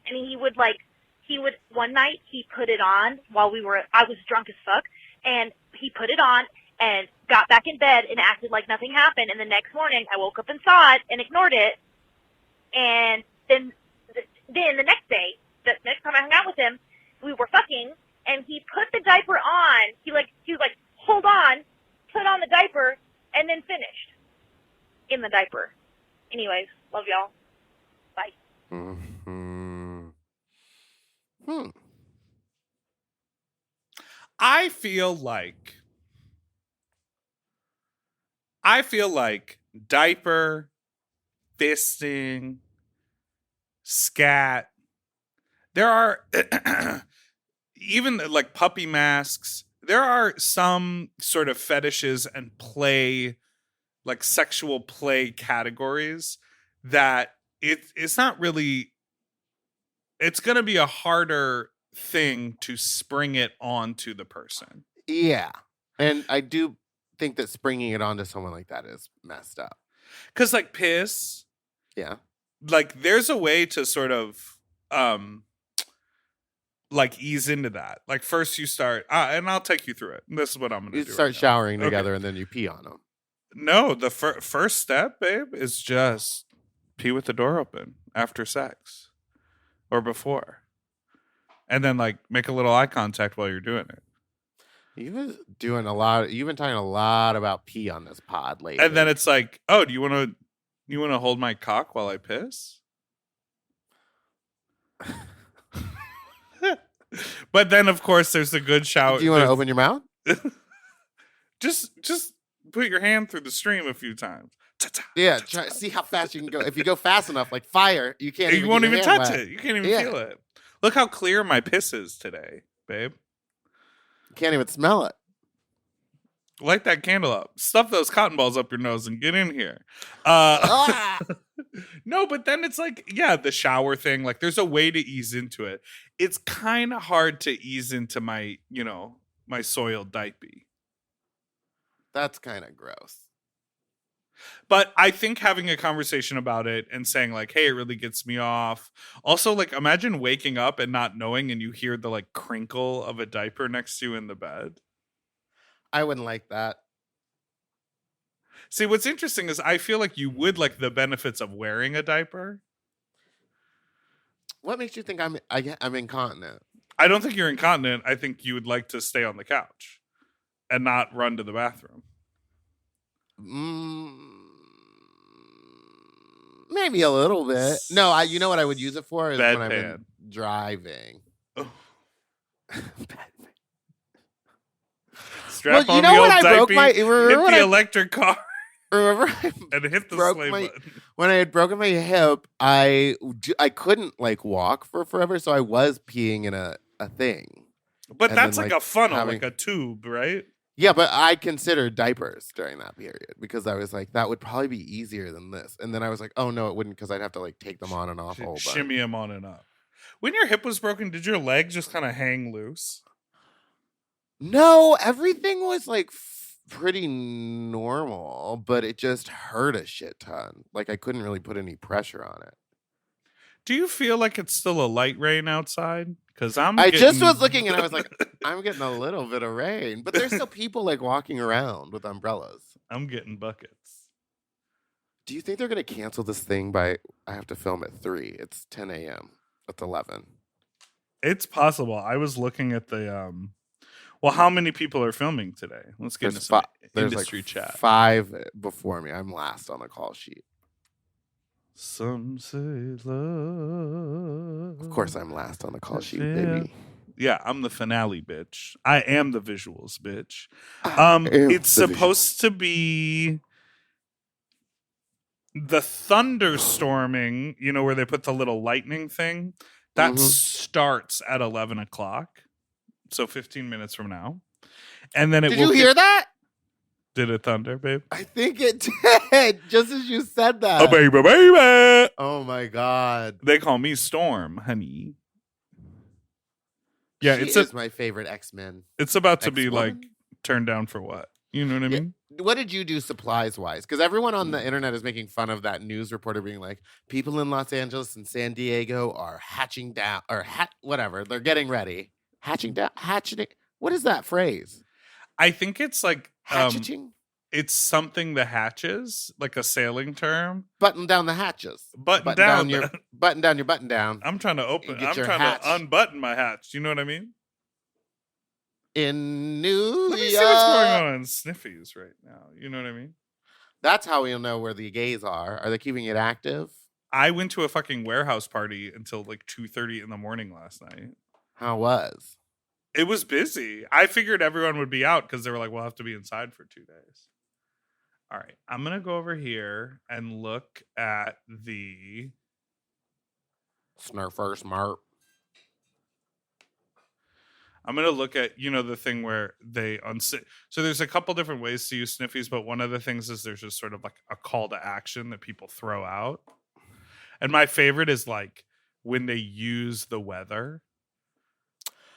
and he would one night he put it on while I was drunk as fuck, and he put it on and got back in bed and acted like nothing happened, and the next morning I woke up and saw it and ignored it, and then the next day, the next time I hung out with him, we were fucking, and he put the diaper on, he was like, hold on, put on the diaper, and then finished in the diaper. Anyways, love y'all. Bye. Mm-hmm. I feel like diaper, fisting, scat. There are even like puppy masks. There are some sort of fetishes and play, like sexual play categories that it's not really. It's going to be a harder thing to spring it onto the person. Yeah. And I do think that springing it onto someone like that is messed up. Because like piss, Yeah. like there's a way to sort of like ease into that. Like first you start, and I'll take you through it. This is what I'm going to You do. start right now. showering Okay. together and then you pee on them. No, the first step, babe, is just pee with the door open after sex or before. And then like make a little eye contact while you're doing it. You've been talking a lot about pee on this pod lately. And then it's like, oh, do you want to hold my cock while I piss? But then of course there's the good shower. Do you want to open your mouth? Just put your hand through the stream a few times. Yeah, see how fast you can go. If you go fast enough, like fire, you can't. You won't get your even hand touch wet. it. You can't even Yeah. feel it. Look how clear my piss is today, babe. You can't even smell it. Light that candle up. Stuff those cotton balls up your nose and get in here. Ah! No, but then it's like, yeah, the shower thing. Like, there's a way to ease into it. It's kind of hard to ease into my, my soiled diaper. That's kind of gross. But I think having a conversation about it and saying like, hey, it really gets me off. Also, like, imagine waking up and not knowing and you hear the like crinkle of a diaper next to you in the bed. I wouldn't like that. See, what's interesting is I feel like you would like the benefits of wearing a diaper. What makes you think I'm incontinent? I don't think you're incontinent. I think you would like to stay on the couch and not run to the bathroom. Maybe a little bit. No, you know what I would use it for is when I'm Bedpan. in driving. Oh. Well, Strap you on know the when old I broke diaper, my hit the electric car, remember and hit the broke slave my- button. when I had broken my hip, I couldn't like walk for forever, so I was peeing in a thing. But and that's then, like like, a funnel, having- like a tube, right? Yeah, but I considered diapers during that period because I was like, that would probably be easier than this. And then I was like, oh no, it wouldn't because I'd have to like take them on and off a whole bunch. Shimmy them on and up. When your hip was broken, did your leg just kind of hang loose? No, everything was like pretty normal, but it just hurt a shit ton. Like I couldn't really put any pressure on it. Do you feel like it's still a light rain outside? Because I just was looking and I was like, I'm getting a little bit of rain, but there's still people like walking around with umbrellas. I'm getting buckets. Do you think they're going to cancel this thing by, I have to film at 3. It's 10 a.m. It's 11. It's possible. I was looking at the, well, how many people are filming today? Let's get into some industry like chat. 5 before me. I'm last on the call sheet. Some say love. Of course, I'm last on the call sheet, Yeah. baby. Yeah, I'm the finale, bitch. I am the visuals, bitch. am It's the supposed to be the thunderstorming, where they put the little lightning thing. That Mhm. starts at 11 o'clock. So 15 minutes from now. And then it Did will you hear that? Did it thunder, babe? I think it did, just as you said that. Oh, baby, baby. Oh, my God. They call me Storm, honey. Yeah, She is my favorite X-Men. it's about to be like X-Woman? turned down for what? You know what I Yeah. mean? What did you do supplies-wise? Because everyone on the internet is making fun of that news reporter being like, people in Los Angeles and San Diego are hatching down, or whatever. They're getting ready. Hatching. What is that phrase? I think it's like Hatcheting? it's something that hatches, like a sailing term. Button down the hatches. Button down your button down your button down. I'm trying to open. Get I'm your trying hatch. to unbutton my hatch. You know what I mean? In New Let me York. see what's going on in Sniffies right now. You know what I mean? That's how we'll know where the gays are. Are they keeping it active? I went to a fucking warehouse party until like 2:30 in the morning last night. How was? It was busy. I figured everyone would be out because they were like, we'll have to be inside for 2 days. All right. I'm going to go over here and look at the... Snurfer smart. I'm going to look at, the thing where they so there's a couple different ways to use Sniffies, but one of the things is there's just sort of like a call to action that people throw out. And my favorite is like when they use the weather.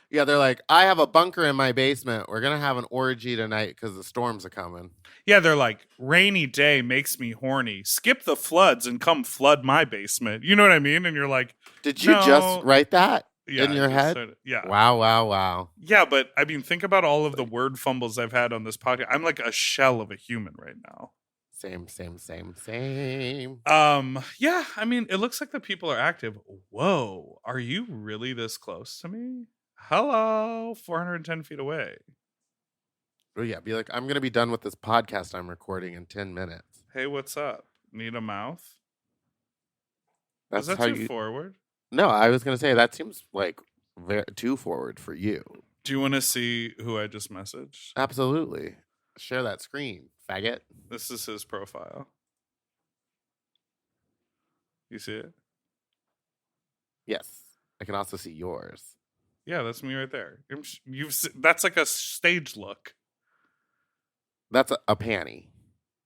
Yeah, they're like, I have a bunker in my basement. We're going to have an orgy tonight because the storms are coming. Yeah, they're like, rainy day makes me horny. Skip the floods and come flood my basement. You know what I mean? And you're like, Did you just No. write that yeah, in your I just head? said it. Yeah. Wow. Yeah, but I mean, think about all of the word fumbles I've had on this podcast. I'm like a shell of a human right now. Same. Yeah, I mean, it looks like the people are active. Whoa, are you really this close to me? Hello, 410 feet away. Oh, yeah, be like, I'm going to be done with this podcast I'm recording in 10 minutes. Hey, what's up? Need a mouth? That's Was that how too you... forward? No, I was going to say, that seems like too forward for you. Do you want to see who I just messaged? Absolutely. Share that screen, faggot. This is his profile. You see it? Yes. I can also see yours. Yeah, that's me right there. That's like a stage look. That's a panty.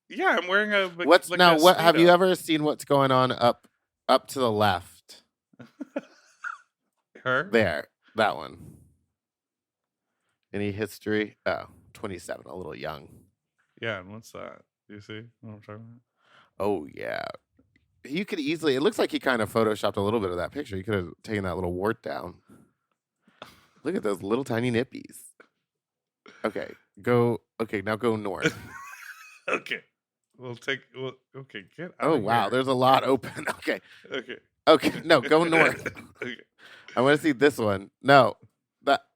Yeah, I'm wearing a. What's like now? a What have you Speedo. ever seen? What's going on up to the left? Her? There, that one. Any history? Oh, 27, a little young. Yeah, and what's that? Do you see what I'm talking about? Oh yeah. You could easily. It looks like he kind of photoshopped a little bit of that picture. You could have taken that little wart down. Look at those little tiny nippies. Okay, go. Okay, now go north. Okay. Okay, get out Oh of wow, here. there's a lot open. Okay, Okay. okay, no, go north. Okay. I want to see this one. No,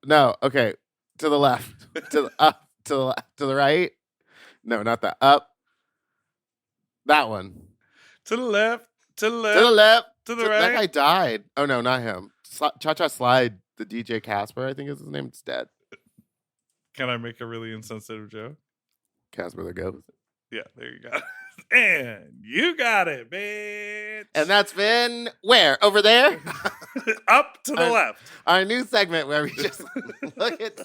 no. Okay, to the left, to the up, to the left, to the right. No, not that. Up. That one. To the left, to the left, To the left. to the That right. guy died. Oh no, not him. Cha-Cha Slide, the DJ Casper, I think is his name. It's dead. Can I make a really insensitive joke? Casper the Ghost. Yeah, there you go. And you got it, bitch. And that's been where? Over there? Up to the left. Our new segment where we just look at.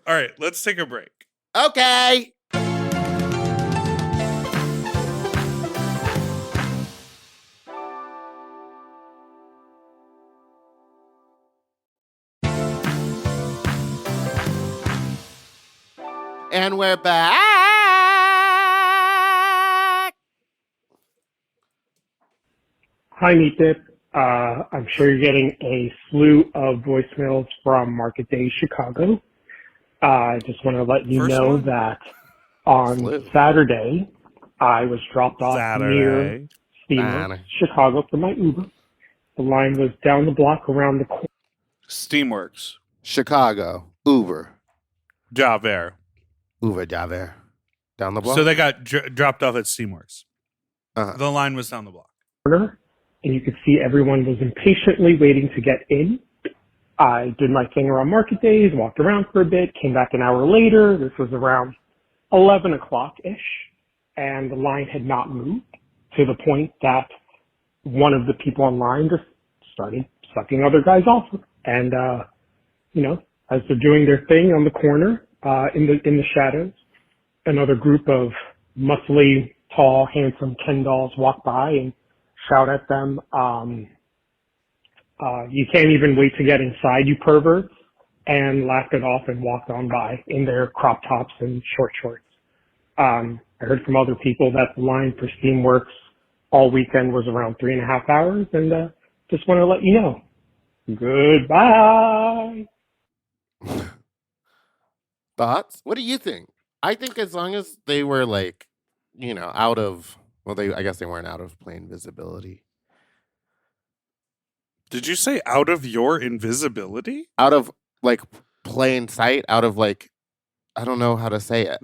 All right, let's take a break. Okay. And we're back. Hi, Meat Dip. I'm sure you're getting a slew of voicemails from Market Day Chicago. I just want to let you First know one? that on Slew. Saturday, I was dropped off near Saturday. Steamworks, Chicago for my Uber. The line was down the block around the corner. Steamworks. Chicago. Uber. Javert. Uber Javert. Down the block. So they got dropped off at Steamworks. Uh-huh. The line was down the block. And you could see everyone was impatiently waiting to get in. I did my thing around market days, walked around for a bit, came back an hour later. This was around 11 o'clock-ish, and the line had not moved to the point that one of the people online just started sucking other guys off. And, as they're doing their thing on the corner, in the shadows, another group of muscly, tall, handsome Ken dolls walk by and shout at them, you can't even wait to get inside, you perverts, and laughed it off and walked on by in their crop tops and short shorts. I heard from other people that the line for Steamworks all weekend was around 3.5 hours, and just want to let you know. Goodbye. Thoughts? What do you think? I think as long as they were out of, I guess they weren't out of plain visibility. Did you say out of your invisibility? Out of plain sight, out of I don't know how to say it.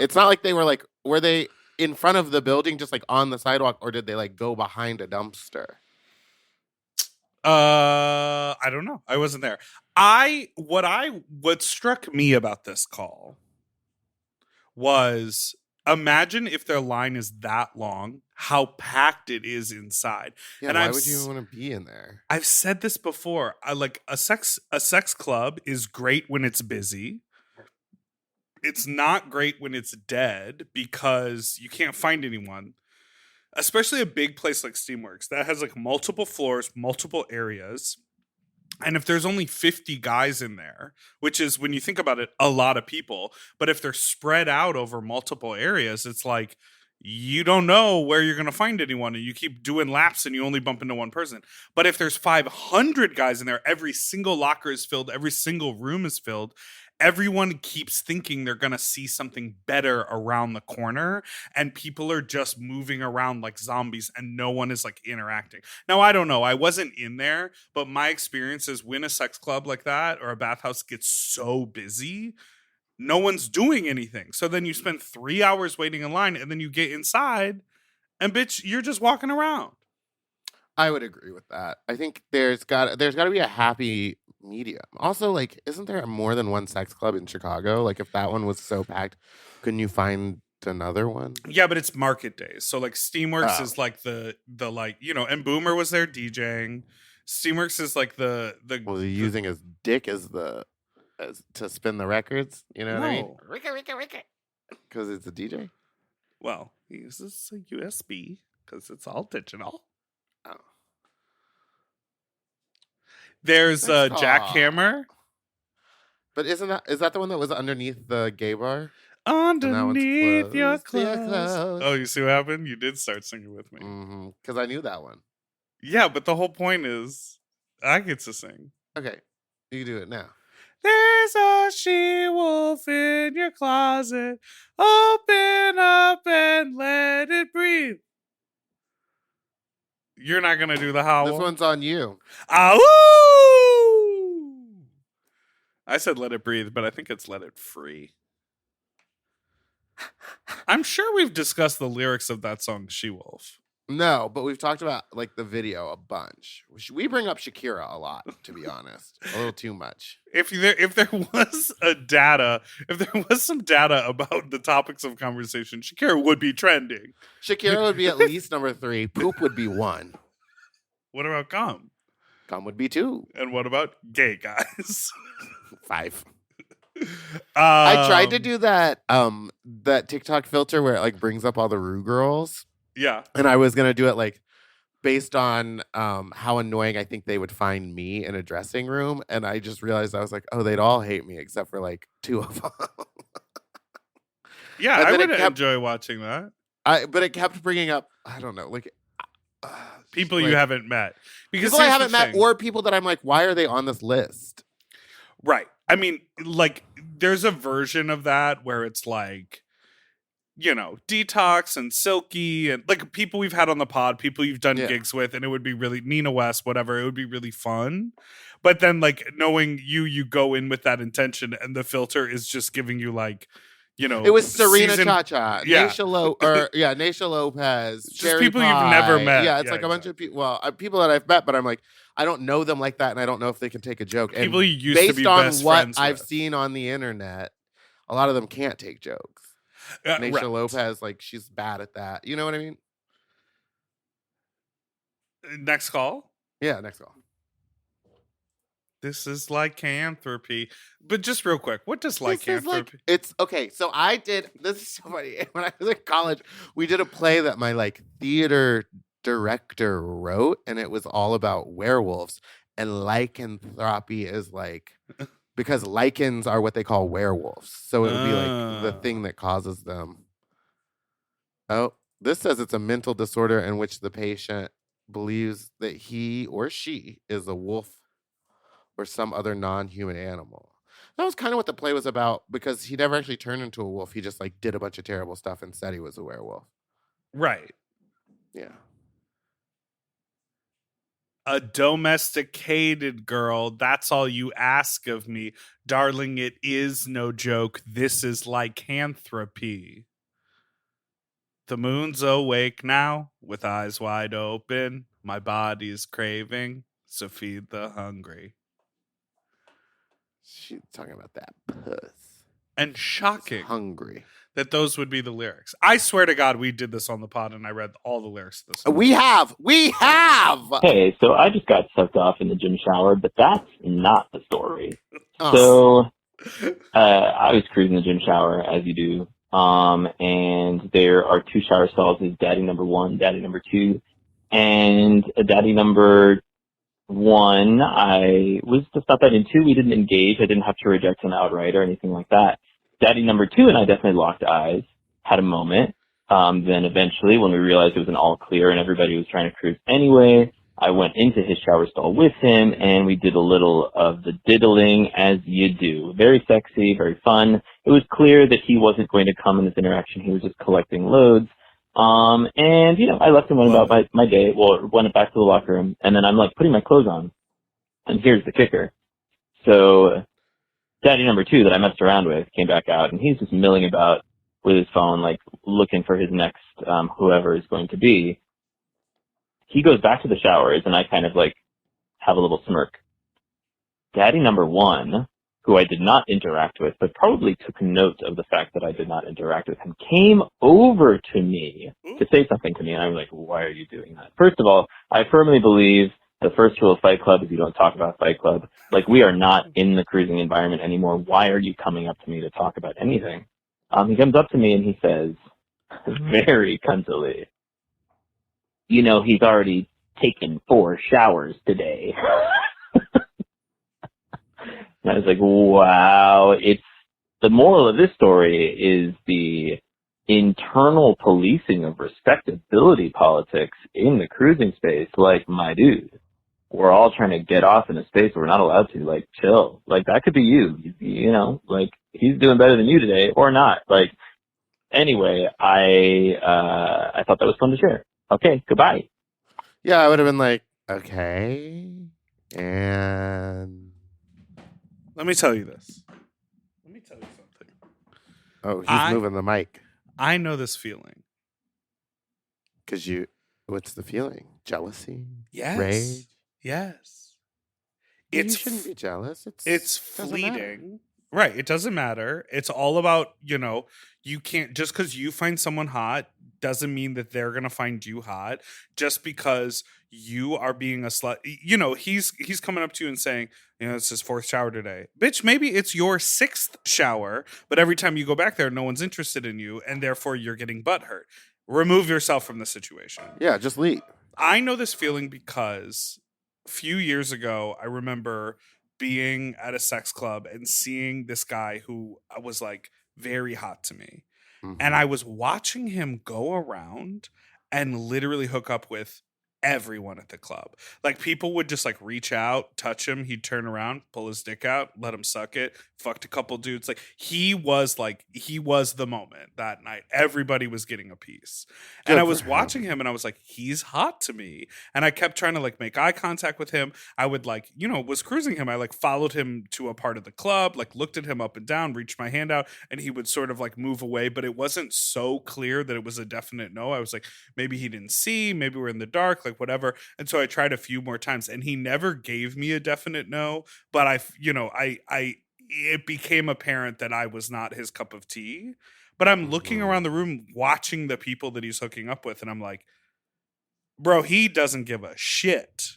It's not like they were they in front of the building just on the sidewalk, or did they go behind a dumpster? I don't know. I wasn't there. What struck me about this call was, imagine if their line is that long, how packed it is inside. Yeah, and why would you want to be in there? I've said this before. A sex club is great when it's busy. It's not great when it's dead because you can't find anyone. Especially a big place like Steamworks that has multiple floors, multiple areas. And if there's only 50 guys in there, which is, when you think about it, a lot of people, but if they're spread out over multiple areas, it's you don't know where you're going to find anyone, and you keep doing laps and you only bump into one person. But if there's 500 guys in there, every single locker is filled, every single room is filled, everyone keeps thinking they're going to see something better around the corner, and people are just moving around like zombies and no one is interacting. Now, I don't know. I wasn't in there, but my experience is when a sex club like that or a bathhouse gets so busy, no one's doing anything. So then you spend 3 hours waiting in line, and then you get inside and bitch, you're just walking around. I would agree with that. I think there's got to be a happy medium. Also, isn't there more than one sex club in Chicago? If that one was so packed, couldn't you find another one? Yeah, but it's market days. So Steamworks is the and Boomer was there DJing. Steamworks is the Well, using his dick as the to spin the records. You know what I mean? No. Because it's a DJ. Well, he uses a USB because it's all digital. Oh. There's a Nice. jackhammer. But is that the one that was underneath the gay bar? Underneath your closed. Yeah, clothes. closed. Oh, you see what happened? You did start singing with me. Because I knew that one. Yeah, but the whole point is I get to sing. Okay, you do it now. There's a she-wolf in your closet. Open up and let it breathe. You're not going to do the howl? This one's on you. Ow! I said let it breathe, but I think it's let it free. I'm sure we've discussed the lyrics of that song, She-Wolf. No, but we've talked about like the video a bunch. We bring up Shakira a lot, to be honest, a little too much. If there was some data about the topics of conversation, Shakira would be trending. Shakira would be at least number 3. Poop would be 1. What about cum? Cum would be 2. And what about gay guys? 5. I tried to do that TikTok filter where it like brings up all the Rue girls. Yeah. And I was gonna do it like based on how annoying I think they would find me in a dressing room, and I just realized I was like, oh, they'd all hate me except for like 2 of them. Yeah, I would enjoy watching that. But it kept bringing up, I don't know, like people you haven't met. Because people I haven't met, or people that I'm like, why are they on this list? Right. I mean, like, there's a version of that where it's like, you know, Detox and Silky and like people we've had on the pod, people you've done gigs with, and it would be really Nina West, whatever. It would be really fun. But then, like, knowing you go in with that intention, and the filter is just giving you like, you know, it was Serena Chacha, yeah. Naysha Lopez, just Cherry people Pie. you've never met. Yeah, it's like a bunch of people. Well, people that I've met, but I'm like, I don't know them like that, and I don't know if they can take a joke. And people you used to be best friends with. Based on what I've seen on the internet, a lot of them can't take jokes. Naysha Lopez, like, she's bad at that. You know what I mean? Next call? Yeah, next call. This is lycanthropy. But just real quick, what does lycanthropy? It's okay. So this is so funny. When I was in college, we did a play that my like theater director wrote, and it was all about werewolves. And lycanthropy is like, because lichens are what they call werewolves. So it would be like the thing that causes them. Oh, this says it's a mental disorder in which the patient believes that he or she is a wolf or some other non-human animal. That was kind of what the play was about, because he never actually turned into a wolf. He just like did a bunch of terrible stuff and said he was a werewolf. Right. Yeah. A domesticated girl, that's all you ask of me. Darling, it is no joke. This is lycanthropy. The moon's awake now, with eyes wide open. My body's craving, so feed the hungry. She's talking about that puss. And shocking. She's hungry. That those would be the lyrics. I swear to God, we did this on the pod, and I read all the lyrics to this song. We have! Hey, so I just got sucked off in the gym shower, but that's not the story. Oh. So, I was cruising the gym shower, as you do, and there are 2 shower stalls. There's daddy number 1, daddy number 2, and daddy number 1, I was just not that into. We didn't engage. I didn't have to reject him outright or anything like that. Daddy number 2 and I definitely locked eyes, had a moment. Then eventually, when we realized it was an all clear and everybody was trying to cruise anyway, I went into his shower stall with him, and we did a little of the diddling, as you do. Very sexy, very fun. It was clear that he wasn't going to come in this interaction. He was just collecting loads. And, you know, I left him, went about my day, went back to the locker room, and then I'm, like, putting my clothes on. And here's the kicker. So daddy number 2 that I messed around with came back out, and he's just milling about with his phone, like, looking for his next whoever is going to be. He goes back to the showers, and I kind of, like, have a little smirk. Daddy number 1, who I did not interact with, but probably took note of the fact that I did not interact with him, came over to me to say something to me, and I was like, why are you doing that? First of all, I firmly believe The first rule of Fight Club is you don't talk about Fight Club. Like, we are not in the cruising environment anymore. Why are you coming up to me to talk about anything? He comes up to me and he says, very cuntily, you know, he's already taken 4 showers today. And I was like, wow. It's the moral of this story is the internal policing of respectability politics in the cruising space. Like, my dude, we're all trying to get off in a space where we're not allowed to. Like, chill. Like, that could be you. You know, like, he's doing better than you today or not. Like, anyway, I thought that was fun to share. Okay, goodbye. Yeah, I would have been like, okay. And Let me tell you this. Let me tell you something. oh, he's moving the mic. I know this feeling. Because what's the feeling? Jealousy? Yes. Rage? Yes. You shouldn't be jealous. It's doesn't matter. fleeting. Right. It doesn't matter. It's all about, you know, you can't, just because you find someone hot doesn't mean that they're going to find you hot. Just because you are being a slut. You know, he's coming up to you and saying, you know, it's his 4th shower today. Bitch, maybe it's your 6th shower, but every time you go back there, no one's interested in you, and therefore you're getting butthurt. Remove yourself from the situation. Yeah, just leave. I know this feeling because a few years ago, I remember being at a sex club and seeing this guy who was like very hot to me. Mm-hmm. And I was watching him go around and literally hook up with everyone at the club. Like, people would just like reach out, touch him, he'd turn around, pull his dick out, let him suck it, fucked a couple dudes. Like, he was the moment that night. Everybody was getting a piece. Good and I for was him. watching him and I was like, he's hot to me. And I kept trying to like make eye contact with him. I would like, you know, was cruising him. I like followed him to a part of the club, like looked at him up and down, reached my hand out, and he would sort of like move away, but it wasn't so clear that it was a definite no. I was like, maybe he didn't see, maybe we're in the dark, like whatever. And so I tried a few more times and he never gave me a definite no, but it became apparent that I was not his cup of tea. But I'm looking around the room watching the people that he's hooking up with, and I'm like, bro, he doesn't give a shit.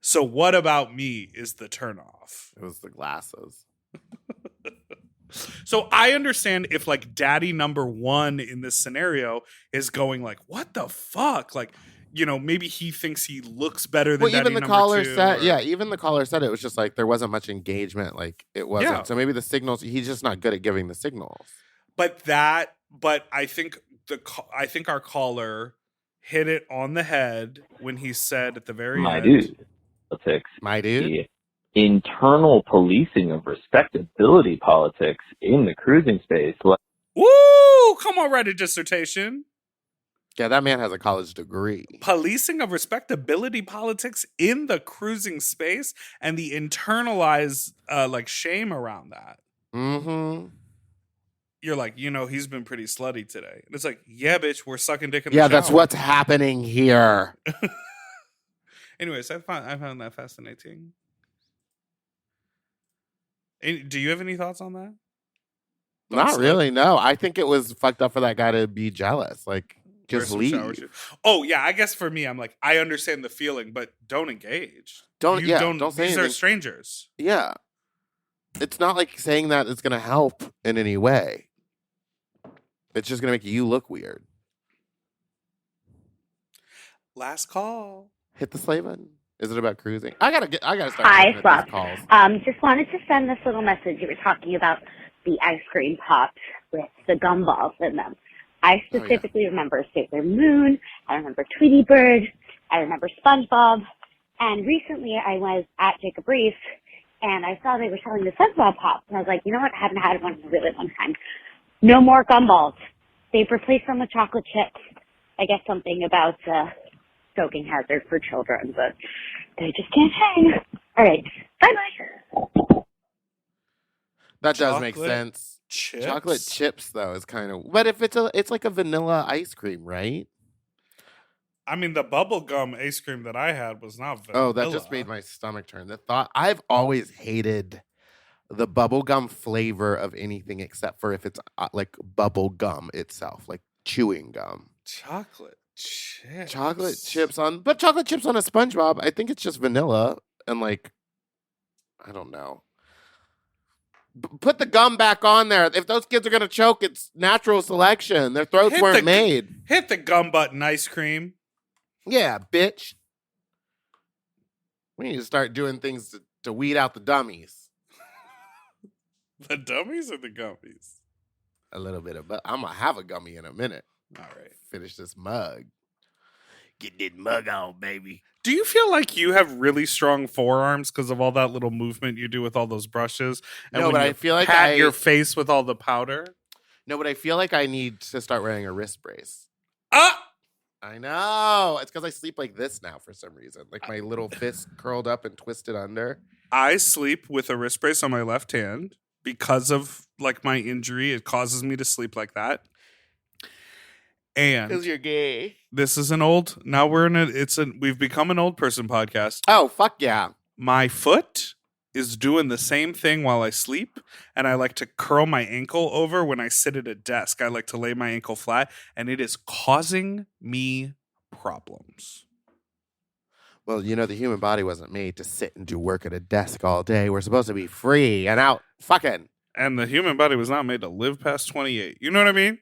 So what about me is the turnoff? It was the glasses. So I understand if like daddy number 1 in this scenario is going like, what the fuck? Like, you know, maybe he thinks he looks better than Well, daddy even the number caller 2. said, even the caller said it was just like there wasn't much engagement. Like, it wasn't. Yeah. So maybe the signals, he's just not good at giving the signals. But I think our caller hit it on the head when he said at the very My end, dude. Politics. My dude? The internal policing of respectability politics in the cruising space. Like, "Woo! Come on, write a dissertation." Yeah, that man has a college degree. Policing of respectability politics in the cruising space and the internalized like shame around that. Mm-hmm. You're like, you know, he's been pretty slutty today. And it's like, yeah, bitch, we're sucking dick in the Yeah, shower. that's what's happening here. Anyways, I found that fascinating. Do you have any thoughts on that? Not really, no. I think it was fucked up for that guy to be jealous. Like, just leave. Oh, yeah, I guess for me, I'm like, I understand the feeling, but don't engage. Don't say These anything. are strangers. Yeah. It's not like saying that is going to help in any way. It's just going to make you look weird. Last call. Hit the slay button. Is it about cruising? I gotta start. Hi, looking at these calls. Just wanted to send this little message. You were talking about the ice cream pops with the gumballs in them. I specifically remember Sailor Moon. I remember Tweety Bird. I remember SpongeBob. And recently I was at Jacob Reef and I saw they were selling the SpongeBob pops. And I was like, you know what? I haven't had one in a really long time. No more gumballs. They've replaced them with chocolate chips. I guess something about choking hazard for children, but they just can't hang. All right. Bye-bye. That does make sense. Chips? Chocolate chips, though, is kind of. But if it's like a vanilla ice cream, right? I mean, the bubblegum ice cream that I had was not vanilla. Oh, that just made my stomach turn. The thought I've always hated the bubblegum flavor of anything except for if it's like bubble gum itself, like chewing gum. Chocolate chips. Chocolate chips on a SpongeBob. I think it's just vanilla and like, I don't know. Put the gum back on there. If those kids are gonna choke, it's natural selection. Their throats weren't made. Hit the gum button, ice cream. Yeah, bitch. We need to start doing things to weed out the dummies. The dummies or the gummies? A little bit of, but I'm gonna have a gummy in a minute. All right. Finish this mug. Get that mug on, baby. Do you feel like you have really strong forearms because of all that little movement you do with all those brushes? And No, when but you I feel like pat your face with all the powder? No, but I feel like I need to start wearing a wrist brace. Ah! I know. It's because I sleep like this now for some reason. Like my little fist curled up and twisted under. I sleep with a wrist brace on my left hand because of like my injury. It causes me to sleep like that. And Because you're gay. this is we've become an old person podcast. Oh, fuck yeah. My foot is doing the same thing while I sleep, and I like to curl my ankle over when I sit at a desk. I like to lay my ankle flat, and it is causing me problems. Well, you know, the human body wasn't made to sit and do work at a desk all day. We're supposed to be free and out fucking. And the human body was not made to live past 28. You know what I mean?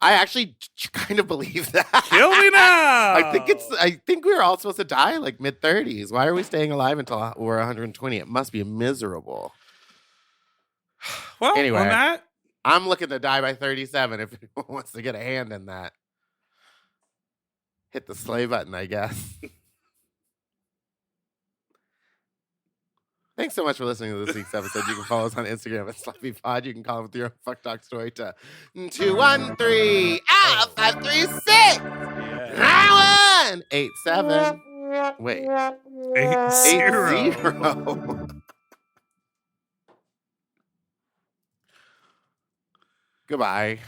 I actually kind of believe that. Kill me now. I think we were all supposed to die like mid-30s. Why are we staying alive until we're 120? It must be miserable. Well, Anyway. on that, I'm looking to die by 37 if anyone wants to get a hand in that. Hit the slay button, I guess. Thanks so much for listening to this week's episode. You can follow us on Instagram at SloppyPod. You can call with your own fuck talk story to 213-536 9187. Wait. 80. Goodbye.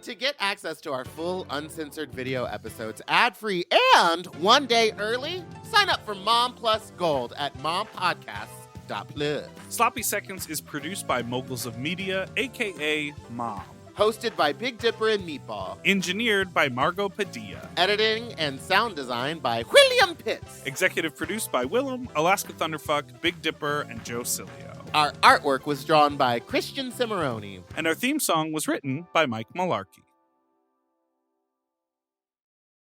To get access to our full uncensored video episodes ad-free and one day early, sign up for Mom Plus Gold at mompodcasts.plus. Sloppy Seconds is produced by Moguls of Media, a.k.a. Mom. Hosted by Big Dipper and Meatball. Engineered by Margot Padilla. Editing and sound design by William Pitts. Executive produced by Willem, Alaska Thunderfuck, Big Dipper, and Joe Cilio. Our artwork was drawn by Christian Cimarroni. And our theme song was written by Mike Malarkey.